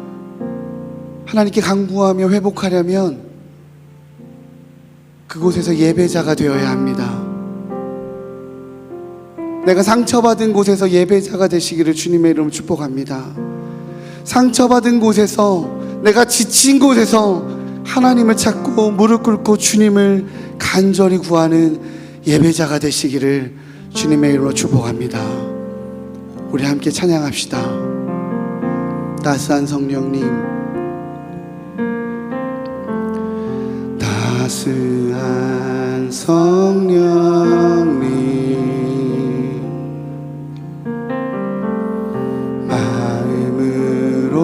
하나님께 간구하며 회복하려면 그곳에서 예배자가 되어야 합니다. 내가 상처받은 곳에서 예배자가 되시기를 주님의 이름으로 축복합니다. 상처받은 곳에서, 내가 지친 곳에서 하나님을 찾고 무릎 꿇고 주님을 간절히 구하는 예배자가 되시기를 주님의 이름으로 축복합니다. 우리 함께 찬양합시다. 따스한 성령님, 따스한 성령님, 마음으로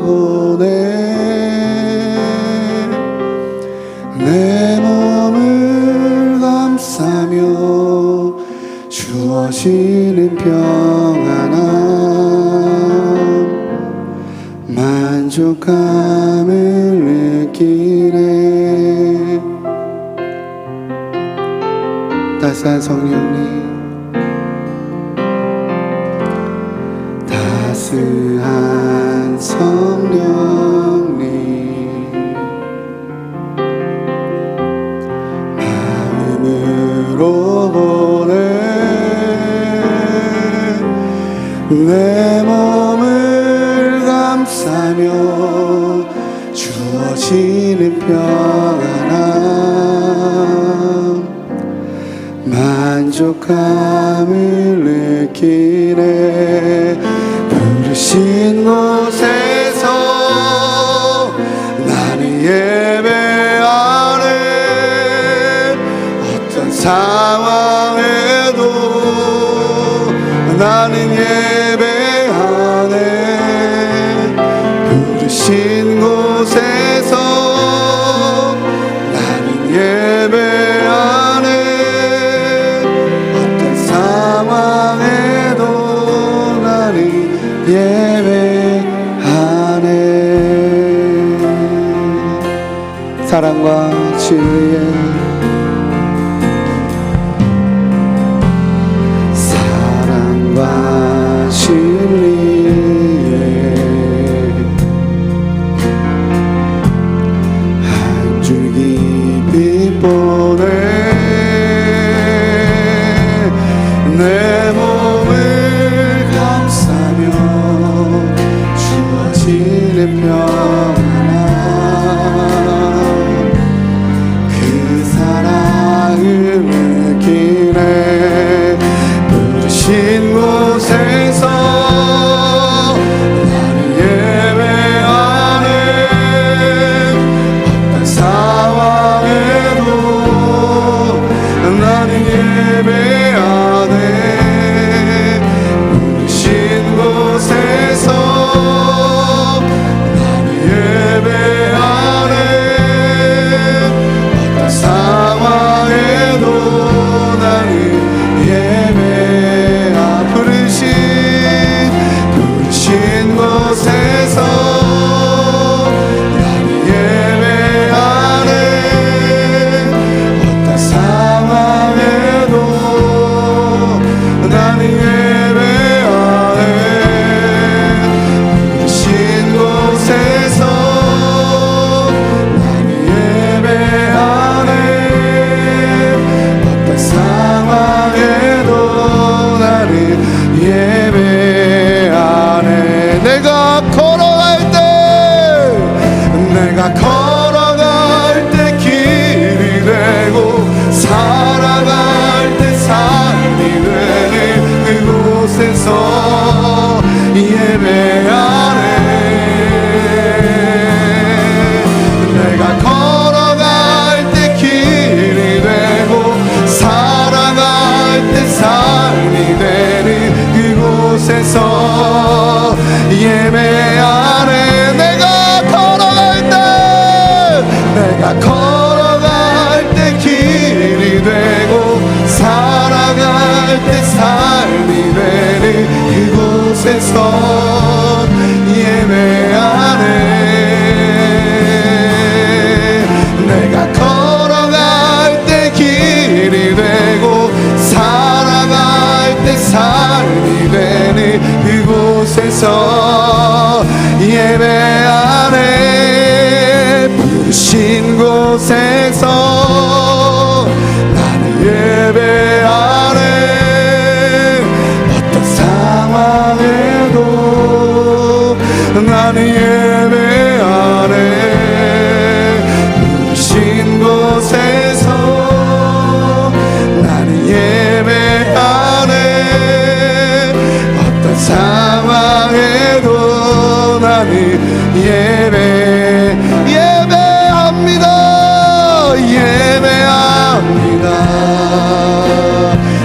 보내 내 몸을 감싸며 주어지는 평안함, 만족감을 느끼네. 따스한 성령님, 따스한 성령님, 마음으로 보내 내 몸을 감싸며 주어지는 평안함, 만족감을 느끼네. 부르신 곳에서 나는 예배하네. 어떤 상황에도 나는 예배하네. 부르신 곳에서 나는 예배하네. 어떤 상황에도 나는 예배하네. 사랑과 진리에, 사랑과 진리에 한 줄기 빛 보내 내 몸을 감싸며 주어지는 평안함, 그 사랑을 느끼네. 부르신 곳에서 나는 예배하네. 어떤 상황에도 나는 예배하네. 부르신 곳에서 나는 내가 걸어갈 때 길이 되고 살아갈 때 삶이 되는 그곳에서 예배하네. 내가 걸어갈 때 길이 되고 살아갈 때 삶이 되는 그곳에서 예배하네. 부르신 곳에서 나는 예배하네. 어떤 상황에도 나는 예배하네. 부르신 곳에서 나는 예배하네. 어떤 상황에도 나는 예배합니다. 예배합니다.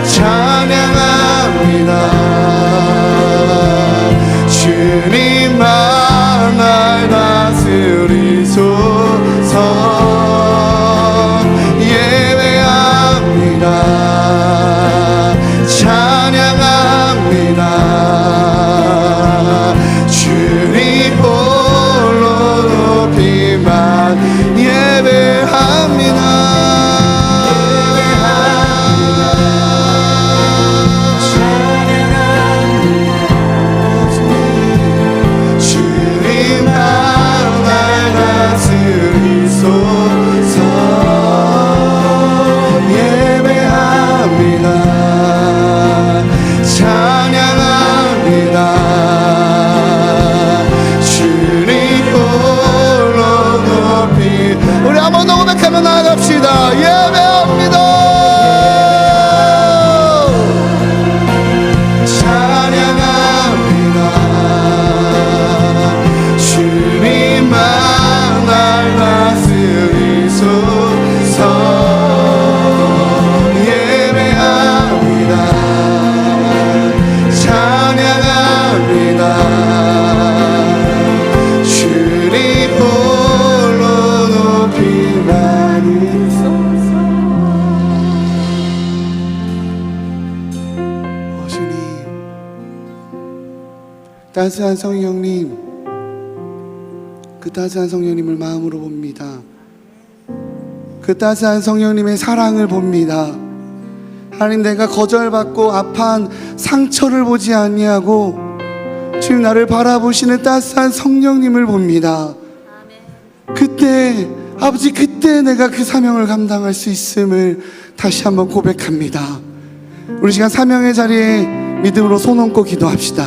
찬양합니다. 주님만 날 다스리소서. 예배합니다. 찬양합니다. 주님 홀로 높이만 예배합니다. 주님만 날 다스리소서. 예배합니다. 찬양합니다. 주님 홀로 높이. 우리 한번 더 고백하며 나아갑시다. 예배합니다. 찬양합니다. 주님만 날 다스리소서. 예배합니다. 찬양합니다. 주님 홀로 높이 받으소서. 주님, 따스한 성령님, 그 따스한 성령님을 마음으로 봅니다. 그 따스한 성령님의 사랑을 봅니다. 하나님, 내가 거절받고 아파한 상처를 보지 아니하고 주님 나를 바라보시는 따스한 성령님을 봅니다. 그때 아버지, 그때 내가 그 사명을 감당할 수 있음을 다시 한번 고백합니다. 우리 시간 사명의 자리에 믿음으로 손 얹고 기도합시다.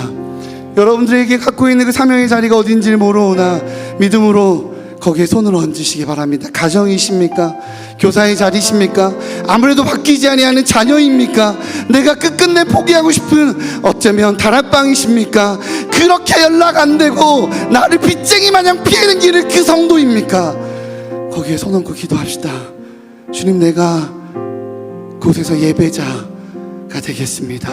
여러분들에게 갖고 있는 그 사명의 자리가 어딘지를 모르오나 믿음으로 거기에 손을 얹으시기 바랍니다. 가정이십니까? 교사의 자리십니까? 아무래도 바뀌지 아니하는 자녀입니까? 내가 끝끝내 포기하고 싶은 어쩌면 다락방이십니까? 그렇게 연락 안 되고 나를 빚쟁이 마냥 피하는 길을 그 성도입니까? 거기에 손 얹고 기도합시다. 주님, 내가 그곳에서 예배자가 되겠습니다.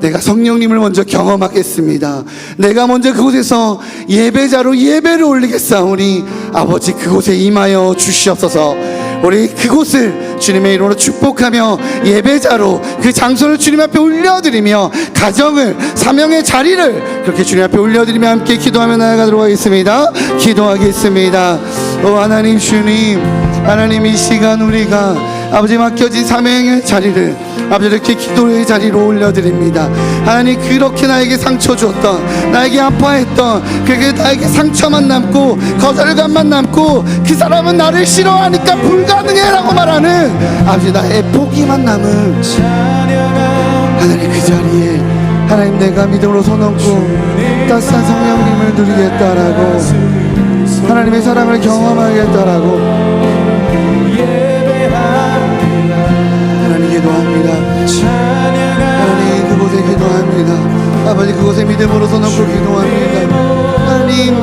내가 성령님을 먼저 경험하겠습니다. 내가 먼저 그곳에서 예배자로 예배를 올리겠사오니 아버지, 그곳에 임하여 주시옵소서. 우리 그곳을 주님의 이름으로 축복하며 예배자로 그 장소를 주님 앞에 올려드리며 가정을, 사명의 자리를 그렇게 주님 앞에 올려드리며 함께 기도하며 나아가도록 하겠습니다. 기도하겠습니다. 오 하나님, 주님, 하나님, 이 시간 우리가 아버지 맡겨진 사명의 자리를 아버지 이렇게 기도의 자리로 올려드립니다. 하나님, 그렇게 나에게 상처 주었던, 나에게 아파했던, 그게 나에게 상처만 남고 거절감만 남고 그 사람은 나를 싫어하니까 불가능해라고 말하는 아버지 나의 포기만 남은 하나님, 그 자리에 하나님, 내가 믿음으로 손 얹고 따스한 성령님을 누리겠다라고, 하나님의 사랑을 경험하겠다라고 하나님 기도합니다. 하나님, 그곳에 기도합니다. 아버지, 그곳에 믿음으로 손 얹고 기도합니다. 하나님,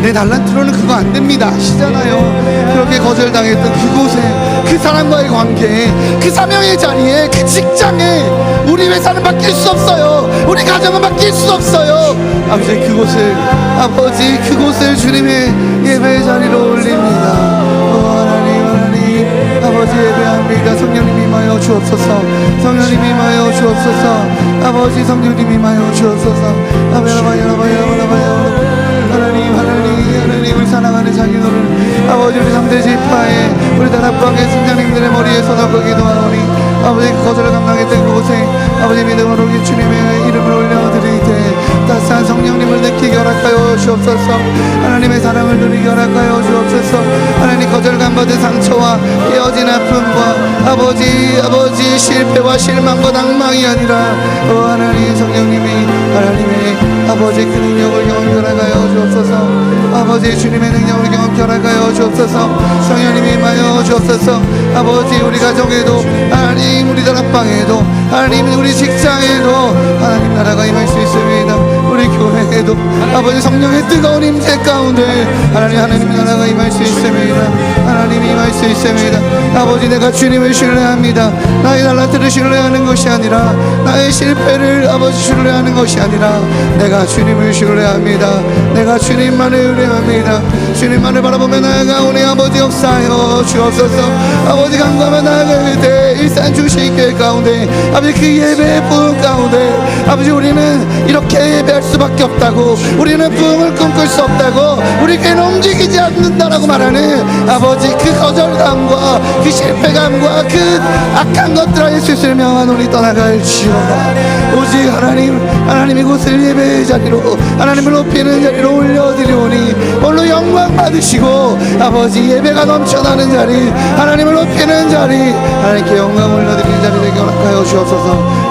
내 달란트로는 그거 안 됩니다 아시잖아요. 그렇게 거절당했던 그곳에, 그 사람과의 관계에, 그 사명의 자리에, 그 직장에 우리 회사는 바뀔 수 없어요. 우리 가정은 바뀔 수 없어요. 아버지, 그곳을, 아버지, 그곳을 주님의 예배의 자리로 올립니다. 아버지 예배합니다. 성령님 임하여 주옵소서. 성령님 임하여 주옵소서. 아버지 성령님 임하여 주옵소서. 하나님을 사랑하는 자기노를 아버지 우리 3대 지파에 우리 다락방의 승자님들의 머리에 손을 얹고 기도하오니 아버지 거절을 감당했던 그곳에 아버지 믿음으로 주님의 이름을 올려드리되 따스한 성령님을 느끼게 허락하여 주옵소서. 하나님의 사랑을 누리게 허락하여 주옵소서. 하나님 거절감 받은 상처와 깨어진 아픔과 아버지 실패와 실망과 낭망이 아니라 하나님 성령님이 하나님의 아버지 그 능력을 경험케 허락하여 주옵소서. 아버지 주님의 능력을 경험케 허락하여 주옵소서. 성령님이 임하여 주옵소서. 아버지 우리 가정에도 하나님 우리 다락방에도 하나님 우리 직장에도 하나님 나라가 임할 수 있습니다. 우리 교회에도 아버지 성령의 뜨거운 임재 가운데 하나님 나라가 임할 수 있습니다. 하나님이 임할 수 있습니다. 아버지 내가 주님을 신뢰합니다. 나의 달란트를 신뢰하는 것이 아니라 나의 실패를 아버지 신뢰하는 것이 아니라 내가 주님을 신뢰합니다. 내가 주님만을 의뢰합니다. 주님만을 바라보며 나아가오니 아버지 역사하여 주옵소서. 아버지 간구하며 나아갈 때 일산 주식교회 가운데 아버지 그 예배의 부흥 가운데 아버지 우리는 이렇게 예배할 수밖에 없다고, 우리는 부흥을 꿈꿀 수 없다고, 우리 교회는 움직이지 않는다라고 말하는 아버지 그 거절감과 그 실패감과 그 악한 것들을 예수를 명하노니 떠나갈지어다. 오직 하나님 이곳을 예배의 자리로 하나님을 높이는 자리로 올려드리오니 홀로 영광 받으시고 아버지 예배가 넘쳐나는 자리, 하나님을 높이는 자리, 하나님께 영광 올려드리는 자리 되게 허락하여 주옵소서.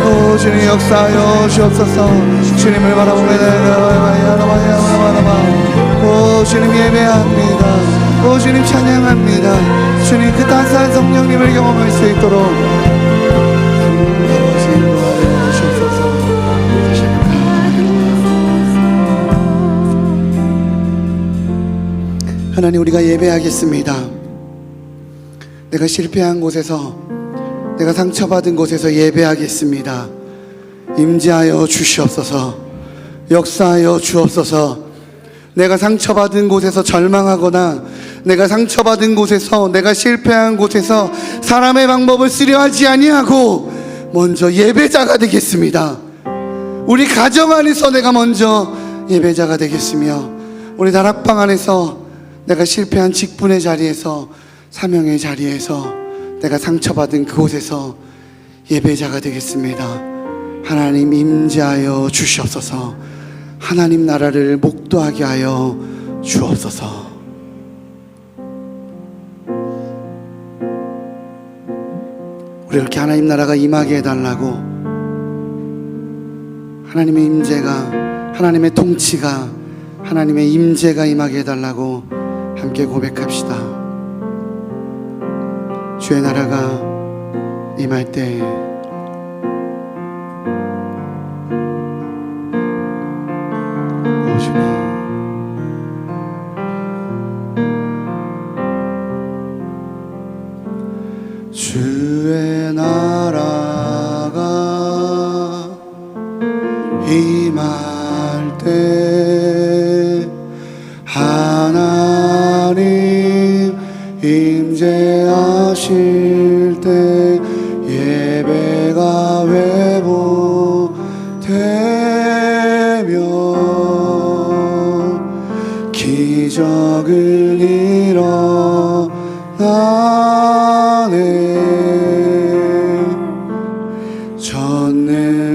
오 주님 역사하여 주옵소서. 주님을 바라보며 오 주님 예배합니다. 오 주님 찬양합니다. 주님 그 따스한 성령님을 경험할 수 있도록 아버지 인도하여 주옵소서. 하나님 우리가 예배하겠습니다. 내가 실패한 곳에서 내가 상처받은 곳에서 예배하겠습니다. 임재하여 주시옵소서. 역사하여 주옵소서. 내가 상처받은 곳에서 절망하거나 내가 상처받은 곳에서 내가 실패한 곳에서 사람의 방법을 쓰려하지 아니하고 먼저 예배자가 되겠습니다. 우리 가정 안에서 내가 먼저 예배자가 되겠으며 우리 다락방 안에서 내가 실패한 직분의 자리에서 사명의 자리에서 내가 상처받은 그곳에서 예배자가 되겠습니다. 하나님 임재하여 주시옵소서. 하나님 나라를 목도하게 하여 주옵소서. 우리 이렇게 하나님 나라가 임하게 해달라고, 하나님의 임재가, 하나님의 통치가, 하나님의 임재가 임하게 해달라고 함께 고백합시다. 주의 나라가 임할 때 오 주님 주의 나라가 임할 때 하나님 임재하실 때 예배가 회복되며 기적은 일어나네.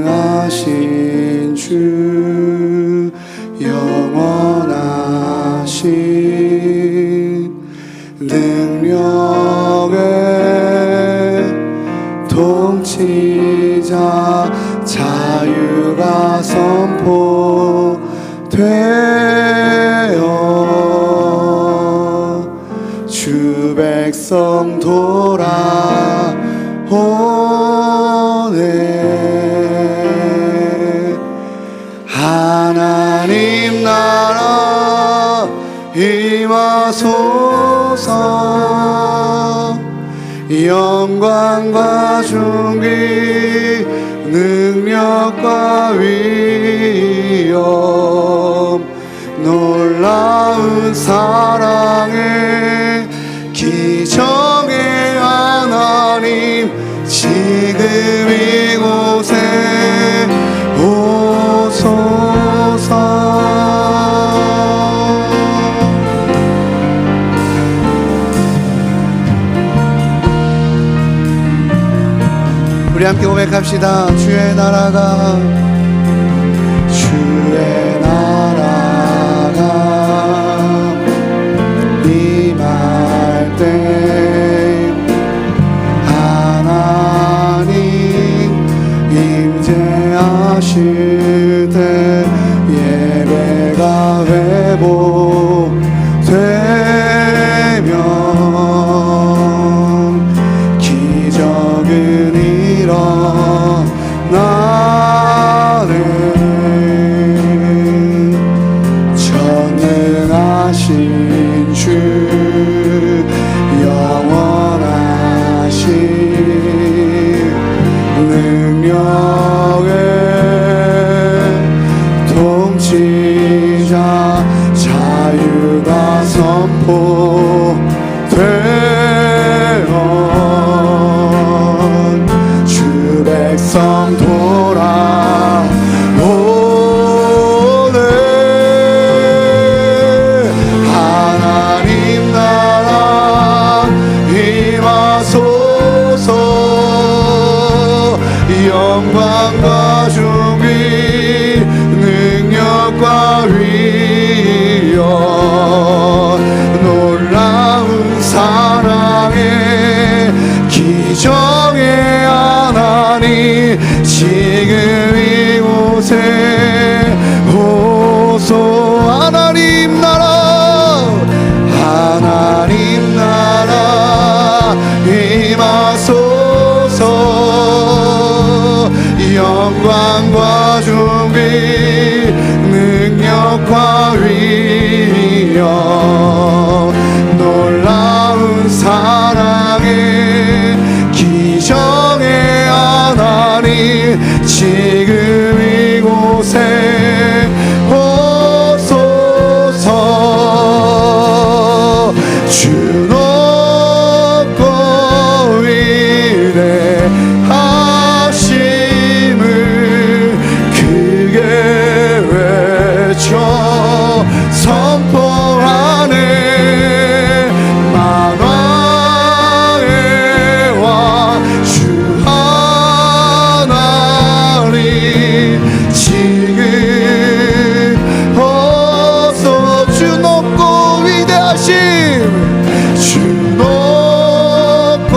전능하신 주 영원하신 능력의 통치자 자유가 선포되어 주 백성 돌아오네. 하나님 나라 임하소서. 영광과 존귀 능력과 위엄 놀라 놀라운 사랑의 기적의 하나님 지금 이곳에 오소서. 우리 함께 고백합시다. 주의 나라가 임할 때 하나님 임재하실 때 예배가 회복되면 기적은 일어나네. 전능하신 주 영원하신 능력의 통치자 자유가 선포되어 주 백성 돌아오네. 하나님 나라 임하소서. 영광과 존귀 능력과 위엄 놀라운 사랑의 기적의 하나님 지금 이곳에 오소. 하나님 나라 하나님 나라 임하소서. 영광과 존귀 능력과 위엄 놀라운 사랑의 기적의 하나님 지금 이곳에 오소서. 주 높고 위대하심을 크게 외쳐 선포하네. 만왕의 왕 주 하나님 지금 어서. 주 높고 위대하심 주 높고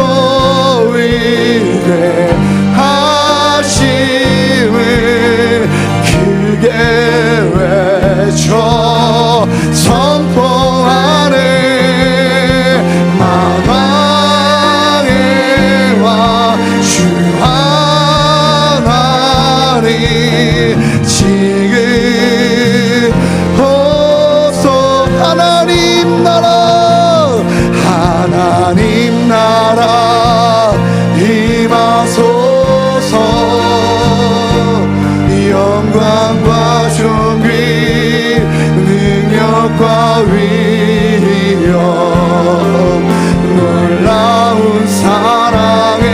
위대하심을 크게 외쳐 선포하네. 만왕의 왕 주 하나님 지금 어서. 하나님 나라 하나님 나라 임하소서. 영광과 존귀 능력과 위엄 놀라운 사랑의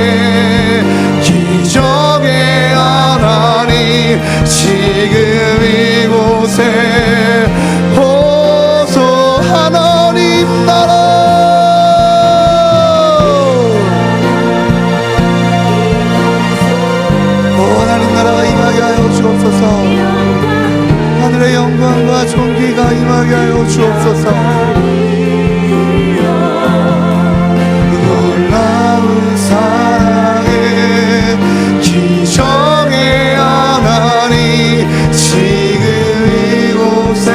기적의 하나님 지금 이곳에 오소. 하나님 나라 하나님 나라가 임하게 하여 주옵소서. 하늘의 영광과 존귀가 임하게 하여 주옵소서. 놀라운 사랑의 기적의 하나님 지금 이곳에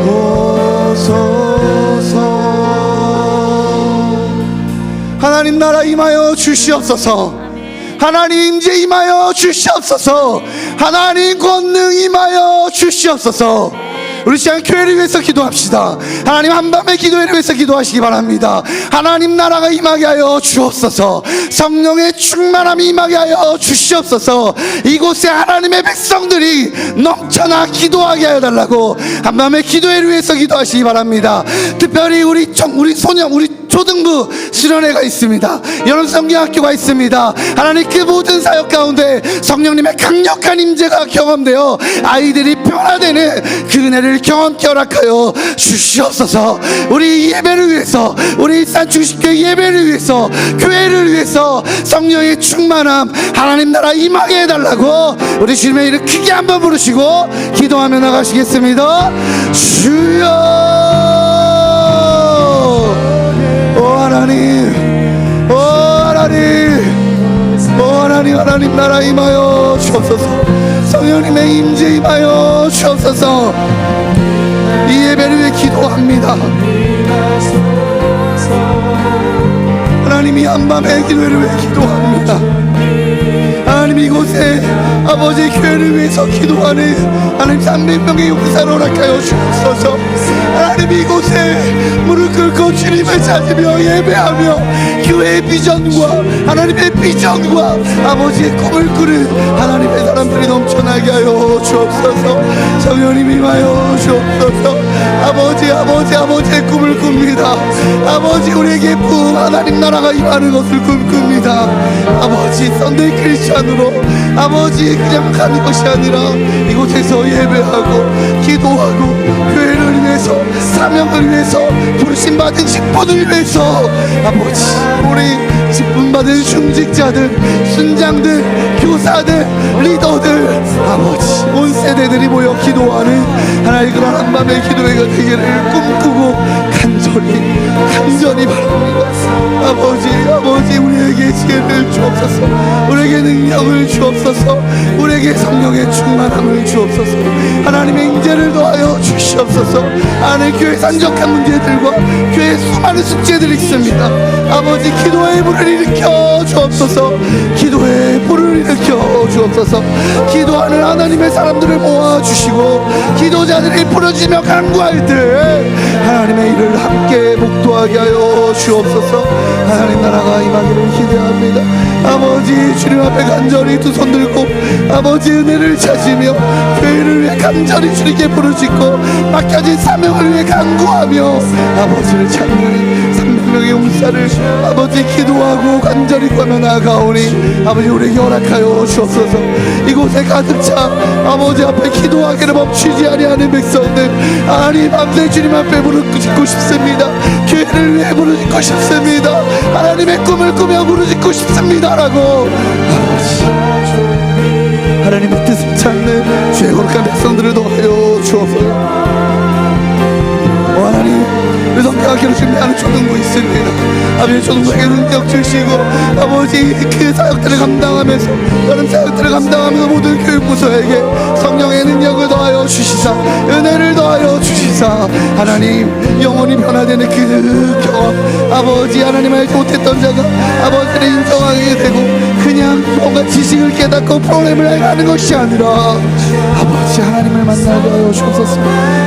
오소서. 하나님 나라 임하여 주시옵소서. 하나님 임재 임하여 주시옵소서. 하나님 권능 임하여 주시옵소서. 우리 시간 교회를 위해서 기도합시다. 하나님 한밤의 기도회를 위해서 기도하시기 바랍니다. 하나님 나라가 임하게 하여 주옵소서. 성령의 충만함이 임하게 하여 주시옵소서. 이곳에 하나님의 백성들이 넘쳐나 기도하게 하여 달라고 한밤의 기도회를 위해서 기도하시기 바랍니다. 특별히 우리 소년, 우리 초등부 수련회가 있습니다. 여름성경학교가 있습니다. 하나님 그 모든 사역 가운데 성령님의 강력한 임재가 경험되어 아이들이 변화되는 그 은혜를 경험케 허락하여 주시옵소서. 우리 예배를 위해서, 우리 일산 중심교회 예배를 위해서, 교회를 위해서 성령의 충만함 하나님 나라 임하게 해달라고 우리 주님의 이름 크게 한번 부르시고 기도하며 나가시겠습니다. 주여, 하나님, 하나님, 하나님 나라 임하여 주옵소서. 성령님의 임재 임하여 주옵소서. 이 예배를 위해 기도합니다. 하나님이 한밤의 기도를 위해 기도합니다. 하나님 이곳에 아버지의 교회를 위해서 기도하는 하나님 300명의 용사를 허락하여 주옵소서. 하나님 이곳에 무릎 꿇고 주님을 찾으며 예배하며 교회의 비전과 하나님의 비전과 아버지의 꿈을 꾸는 하나님의 사람들이 넘쳐나게 하여 주옵소서. 성령님 임하여 주옵소서. 아버지의 꿈을 꿉니다. 아버지 우리에게 부 하나님 나라가 임하는 것을 꿈꿉니다. 아버지 썬데이 크리스찬으로 아버지 그냥 가는 것이 아니라 이곳에서 예배하고 기도하고 교회를 위해서 사명을 위해서 부르심받은 직분을 위해서 아버지 우리 직분받은 중직자들 순장들 교사들 리더들 아버지 온 세대들이 모여 기도하는 하나의 그런 한밤의 기도회가 되기를 꿈꾸고 간절히 바랍니다. 아버지 우리에게 지혜를 주옵소서. 우리에게 능력을 주옵소서. 우리에게 성령의 충만함을 주옵소서. 하나님의 임재를 더하여 주시옵소서. 하나님 교회 산적한 문제들과 교회 수많은 숙제들이 있습니다. 아버지 기도의 불을 일으켜 주옵소서. 기도의 불을 일으켜 주옵소서. 기도하는 하나님의 사람들을 모아주시고 기도자들이 부르짖며 간구할 때 하나님의 일을 함께 목도하게 하여 주옵소서. 하나님 나라가 임하기를 기대합니다. 아버지 주님 앞에 간절히 두 손 들고 아버지 은혜를 찾으며 교회를 위해 간절히 주님께 부르짖고 맡겨진 사명을 위해 간구하며 아버지를 찾는 300명의 용사를 아버지 기도하고 간절히 구하며 나아가오니 아버지 우리에게 허락하여 주옵소서. 이곳에 가득 차 아버지 앞에 기도하기를 멈추지 아니하는 백성들 하나님 밤새 주님 앞에 부르짖고 싶습니다. 교회를 위해 부르짖고 싶습니다. 하나님의 꿈을 꾸며 부르짖고 싶습니다라고 아버지 하나님의 뜻을 찾는 주의 거룩한 백성들을 도와여 주옵소서. 하나님 우리 성경학교를 준비하는 초등부 있습니다. 아버지 초등부에게 능력 주시고 아버지 그 사역들을 감당하면서 다른 사역들을 감당하면서 모든 교육부서에게 성령의 능력을 더하여 주시사 은혜를 더하여 주시사 하나님 영혼이 변화되는 그 경험 아버지 하나님 알지 못했던 자가 아버지를 인정하게 되고 그냥 뭔가 지식을 깨닫고 프로그램을 해가는 것이 아니라 아버지 하나님을 만나게 하여 주옵소서.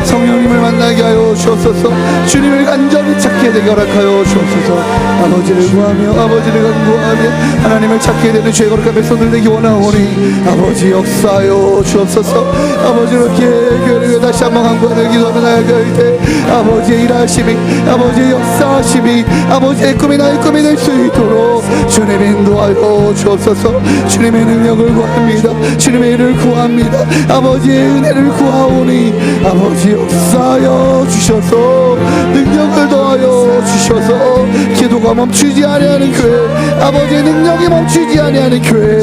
성령님을 만나게 하여 주옵소서. 주님을 간절히 찾게 되게 허락하여 주옵소서. 아버지를 구하며 아버지를 간구하며 하나님을 찾게 되는 죄 거룩한 백성들 되기 원하오니 아버지 역사하여 주옵소서. 아버지 이렇게 교회를 위해 다시 한번 간구하며 기도하며 나아갈 때 아버지의 일하심이 아버지의 역사하심이 아버지의 꿈이 나의 꿈이 될 수 있도록 주님 인도하여 주옵소서. 주님의 능력을 구합니다. 주님의 일을 구합니다. 아버지의 은혜를 구하오니 아버지 역사하여 주셔서 능력을 더하여 주셔서 기도가 멈추지 아니하는 교회 아버지의 능력이 멈추지 아니하는 교회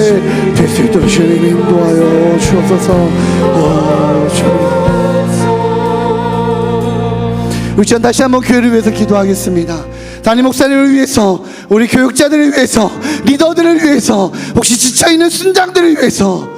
될 수 있도록 주님 인도하여 주옵소서. 주님 우리 전 다시 한번 교회를 위해서 기도하겠습니다. 담임 목사님을 위해서 우리 교육자들을 위해서 리더들을 위해서 혹시 지쳐있는 순장들을 위해서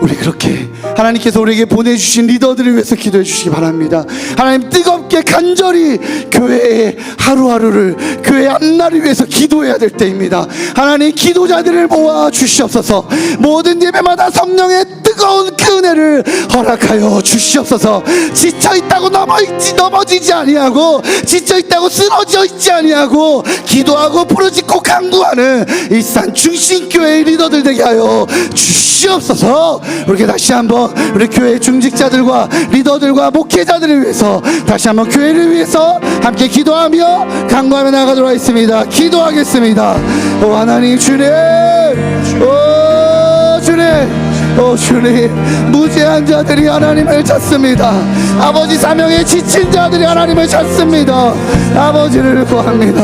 우리 그렇게 하나님께서 우리에게 보내주신 리더들을 위해서 기도해 주시기 바랍니다. 하나님 뜨겁게 간절히 교회의 하루하루를 교회의 앞날을 위해서 기도해야 될 때입니다. 하나님 기도자들을 모아 주시옵소서. 모든 예배마다 성령의 뜨거운 그 은혜를 허락하여 주시옵소서. 지쳐있다고 넘어지지 아니하고, 지쳐있다고 쓰러져 있지 아니하고, 기도하고 부르짖고 간구하는 일산 중심교회의 리더들 되게 하여 주시옵소서. 이렇게 다시 한번 우리 교회 중직자들과 리더들과 목회자들을 위해서 다시 한번 교회를 위해서 함께 기도하며 간구하며 나가도록 하겠습니다. 기도하겠습니다. 오 하나님 주님, 오 주님, 오 주님, 무죄한 자들이 하나님을 찾습니다. 아버지 사명에 지친 자들이 하나님을 찾습니다. 아버지를 구합니다.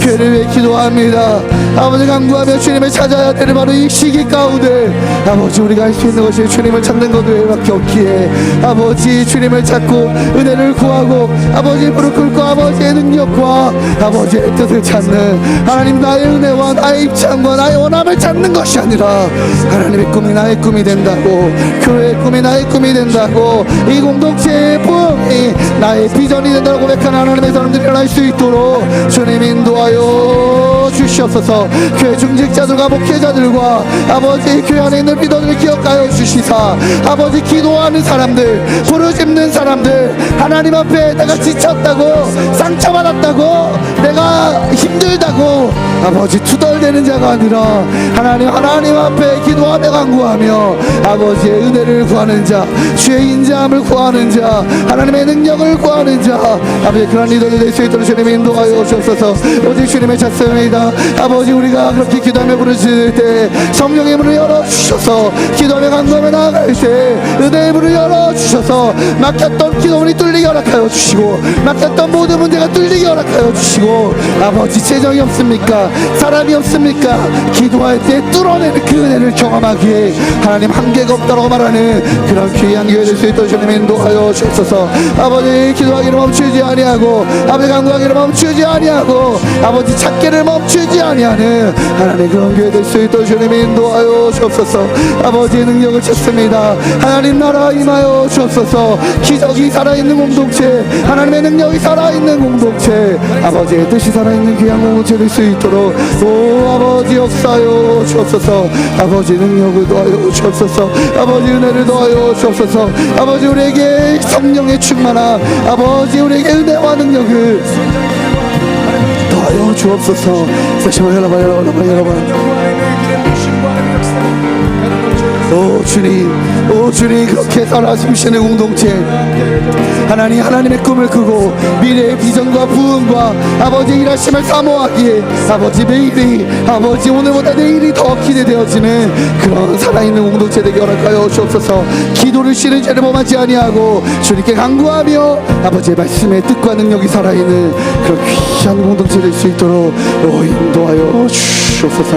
교회를 위해 기도합니다. 아버지 간구하며 주님을 찾아야 되는 바로 이 시기 가운데 아버지 우리가 할 수 있는 것이 주님을 찾는 것 외에밖에 없기에 아버지 주님을 찾고 은혜를 구하고 아버지 무릎 꿇고 아버지의 능력과 아버지의 뜻을 찾는 하나님, 나의 은혜와 나의 입장과 나의 원함을 찾는 것이 아니라 하나님의 꿈이 나의 꿈이 된다고, 교회의 꿈이 나의 꿈이 된다고, 이 공동체의 부흥이 나의 비전이 된다고 고백하는 하나님의 사람들이 일어날 수 있도록 주님 인도하여 주시옵소서. 교회 중직자들과 목회자들과 아버지 교회 안에 있는 리더들을 기억하여 주시사 아버지 기도하는 사람들, 부르짖는 사람들, 하나님 앞에 내가 지쳤다고, 상처받았다고, 내가 힘들다고 아버지 투덜대는 자가 아니라 하나님 앞에 기도하며 간구하며 아버지의 은혜를 구하는 자, 주의 인자함을 구하는 자, 하나님의 능력을 구하는 자, 아버지 그런 리더들 될 수 있도록 주님 인도하여 주옵소서. 오직 주님을 찾습니다. 아버지 우리가 그렇게 기도하며 부르짖을 때 성령의 문을 열어주셔서 기도하며 간구하며 나아갈 때 은혜의 문을 열어주셔서 막혔던 기도문이 뚫리게 허락하여 주시고, 막혔던 모든 문제가 뚫리게 허락하여 주시고, 아버지 재정이 없습니까? 사람이 없습니까? 기도할 때 뚫어내는 그 은혜를 경험하기에 하나님 한계가 없다고 말하는 그런 귀한 교회 될 수 있도록 주님 인도하여 주옵소서. 아버지 기도하기를 멈추지 아니하고, 아버지 간구하기를 멈추지 아니하고, 아버지 찾기를 멈추지 아니하는 하나님 그런 교회 될 수 있도록 주님 인도하여 주옵소서. 아버지의 능력을 찾습니다. 하나님 나라 임하여 주옵소서. 기적이 살아있는 공동체, 하나님의 능력이 살아있는 공동체, 아버지의 뜻이 살아있는 귀한 공동체 될 수 있도록 오 아버지 역사여 주옵소서. 아버지 능력을 더하여 주옵소서. 아버지 은혜를 더하여 주옵소서. 아버지 우리에게 성령의 충만함, 아버지 우리에게 은혜와 능력을 더하여 주옵소서. 다시 한번 여러분 오 주님 그렇게 살아 숨쉬는 공동체, 하나님의 꿈을 꾸고 미래의 비전과 부흥과 아버지 일하심을 사모하기에 아버지 매일이 아버지 오늘보다 내일이 더 기대되어지는 그런 살아있는 공동체 되게 허락하여 주옵소서. 기도를 쉬는 죄를 범하지 아니하고 주님께 간구하며 아버지의 말씀의 뜻과 능력이 살아있는 그런 귀한 공동체 될 수 있도록 인도하여 주옵소서.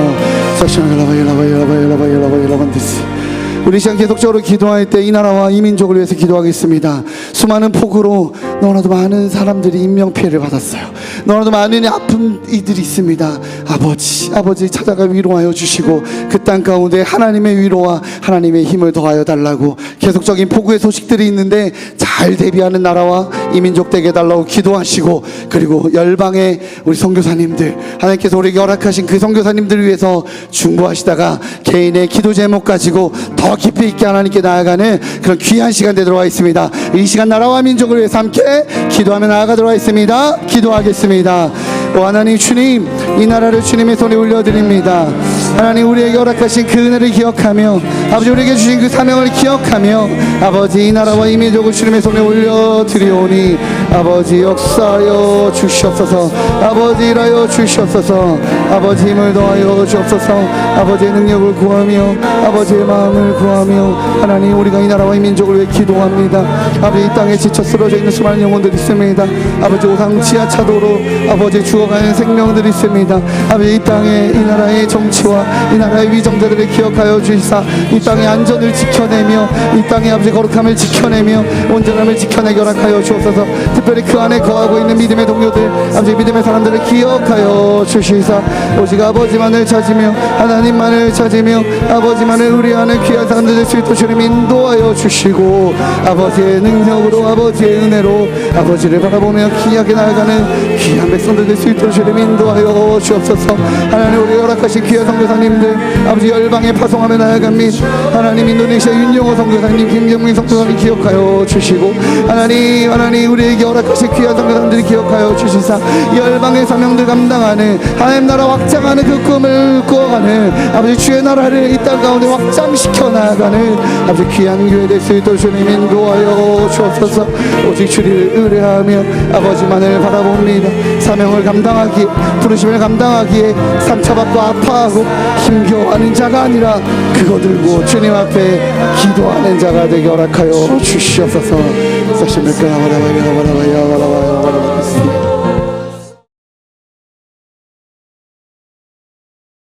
우리 시간 계속적으로 기도할 때 이 나라와 이 민족을 위해서 기도하겠습니다. 수많은 폭우로 너무나도 많은 사람들이 인명피해를 받았어요. 너무나도 많은 아픈 이들이 있습니다. 아버지 찾아가 위로하여 주시고 그 땅 가운데 하나님의 위로와 하나님의 힘을 더하여 달라고, 계속적인 폭우의 소식들이 있는데 잘 대비하는 나라와 이 민족 되게 해달라고 기도하시고, 그리고 열방의 우리 선교사님들, 하나님께서 우리에게 허락하신 그 선교사님들을 위해서 중보하시다가 개인의 기도 제목 가지고 더 깊이 있게 하나님께 나아가는 그런 귀한 시간 되도록 하겠습니다. 이 시간 나라와 민족을 위해서 함께 기도하며 나아가도록 하겠습니다. 기도하겠습니다. 오 하나님 주님, 이 나라를 주님의 손에 올려드립니다. 하나님 우리에게 허락하신 그 은혜를 기억하며 아버지 우리에게 주신 그 사명을 기억하며 아버지 이 나라와 이 민족을 주님의 손에 올려드리오니 아버지 역사하여 주시옵소서. 아버지 일하여 주시옵소서. 아버지 힘을 더하여 주옵소서. 아버지의 능력을 구하며 아버지의 마음을 구하며 하나님 우리가 이 나라와 이 민족을 위해 기도합니다. 아버지 이 땅에 지쳐 쓰러져 있는 수많은 영혼들이 있습니다. 아버지 오상 지하차도로 아버지 죽어가는 생명들이 있습니다. 아버지 이 땅에 이 나라의 정치와 이 나라의 위정자들을 기억하여 주시사 이 땅의 안전을 지켜내며 이 땅의 아버지 거룩함을 지켜내며 온전함을 지켜내게 허락하여 주옵소서. 특별히 그 안에 거하고 있는 믿음의 동료들, 아버지 믿음의 사람들을 기억하여 주시사 오직 아버지만을 찾으며 하나님만을 찾으며 아버지만을 의뢰하는 귀한 사람들 될 수 있도록 주님 인도하여 주시고 아버지의 능력으로 아버지의 은혜로 아버지를 바라보며 귀하게 나아가는 귀한 백성들 될 수 있도록 주님 인도하여 주옵소서. 하나님 우리 허락하신 귀한 성도사 선교사님들 아버지 열방에 파송하며 나아갑니다. 하나님 인도네시아 윤영호 선교사님, 김정민 선교사님 기억하여 주시고 하나님 우리에게 허락하신 귀한 선교사님들이 기억하여 주시사 열방의 사명들 감당하는 하나님 나라 확장하는 그 꿈을 꾸어가는 아버지 주의 나라를 이 땅 가운데 확장시켜 나아가는 아버지 귀한 교회 될 수 있도록 주님 인도하여 주옵소서. 오직 주를 의뢰하며 아버지만을 바라봅니다. 사명을 감당하기에, 부르심을 감당하기에 상처받고 아파하고 힘겨워하는 자가 아니라 그거 들고 주님 앞에 기도하는 자가 되게 허락하여 주시옵소서. 사실 몇 가나 바라봐요.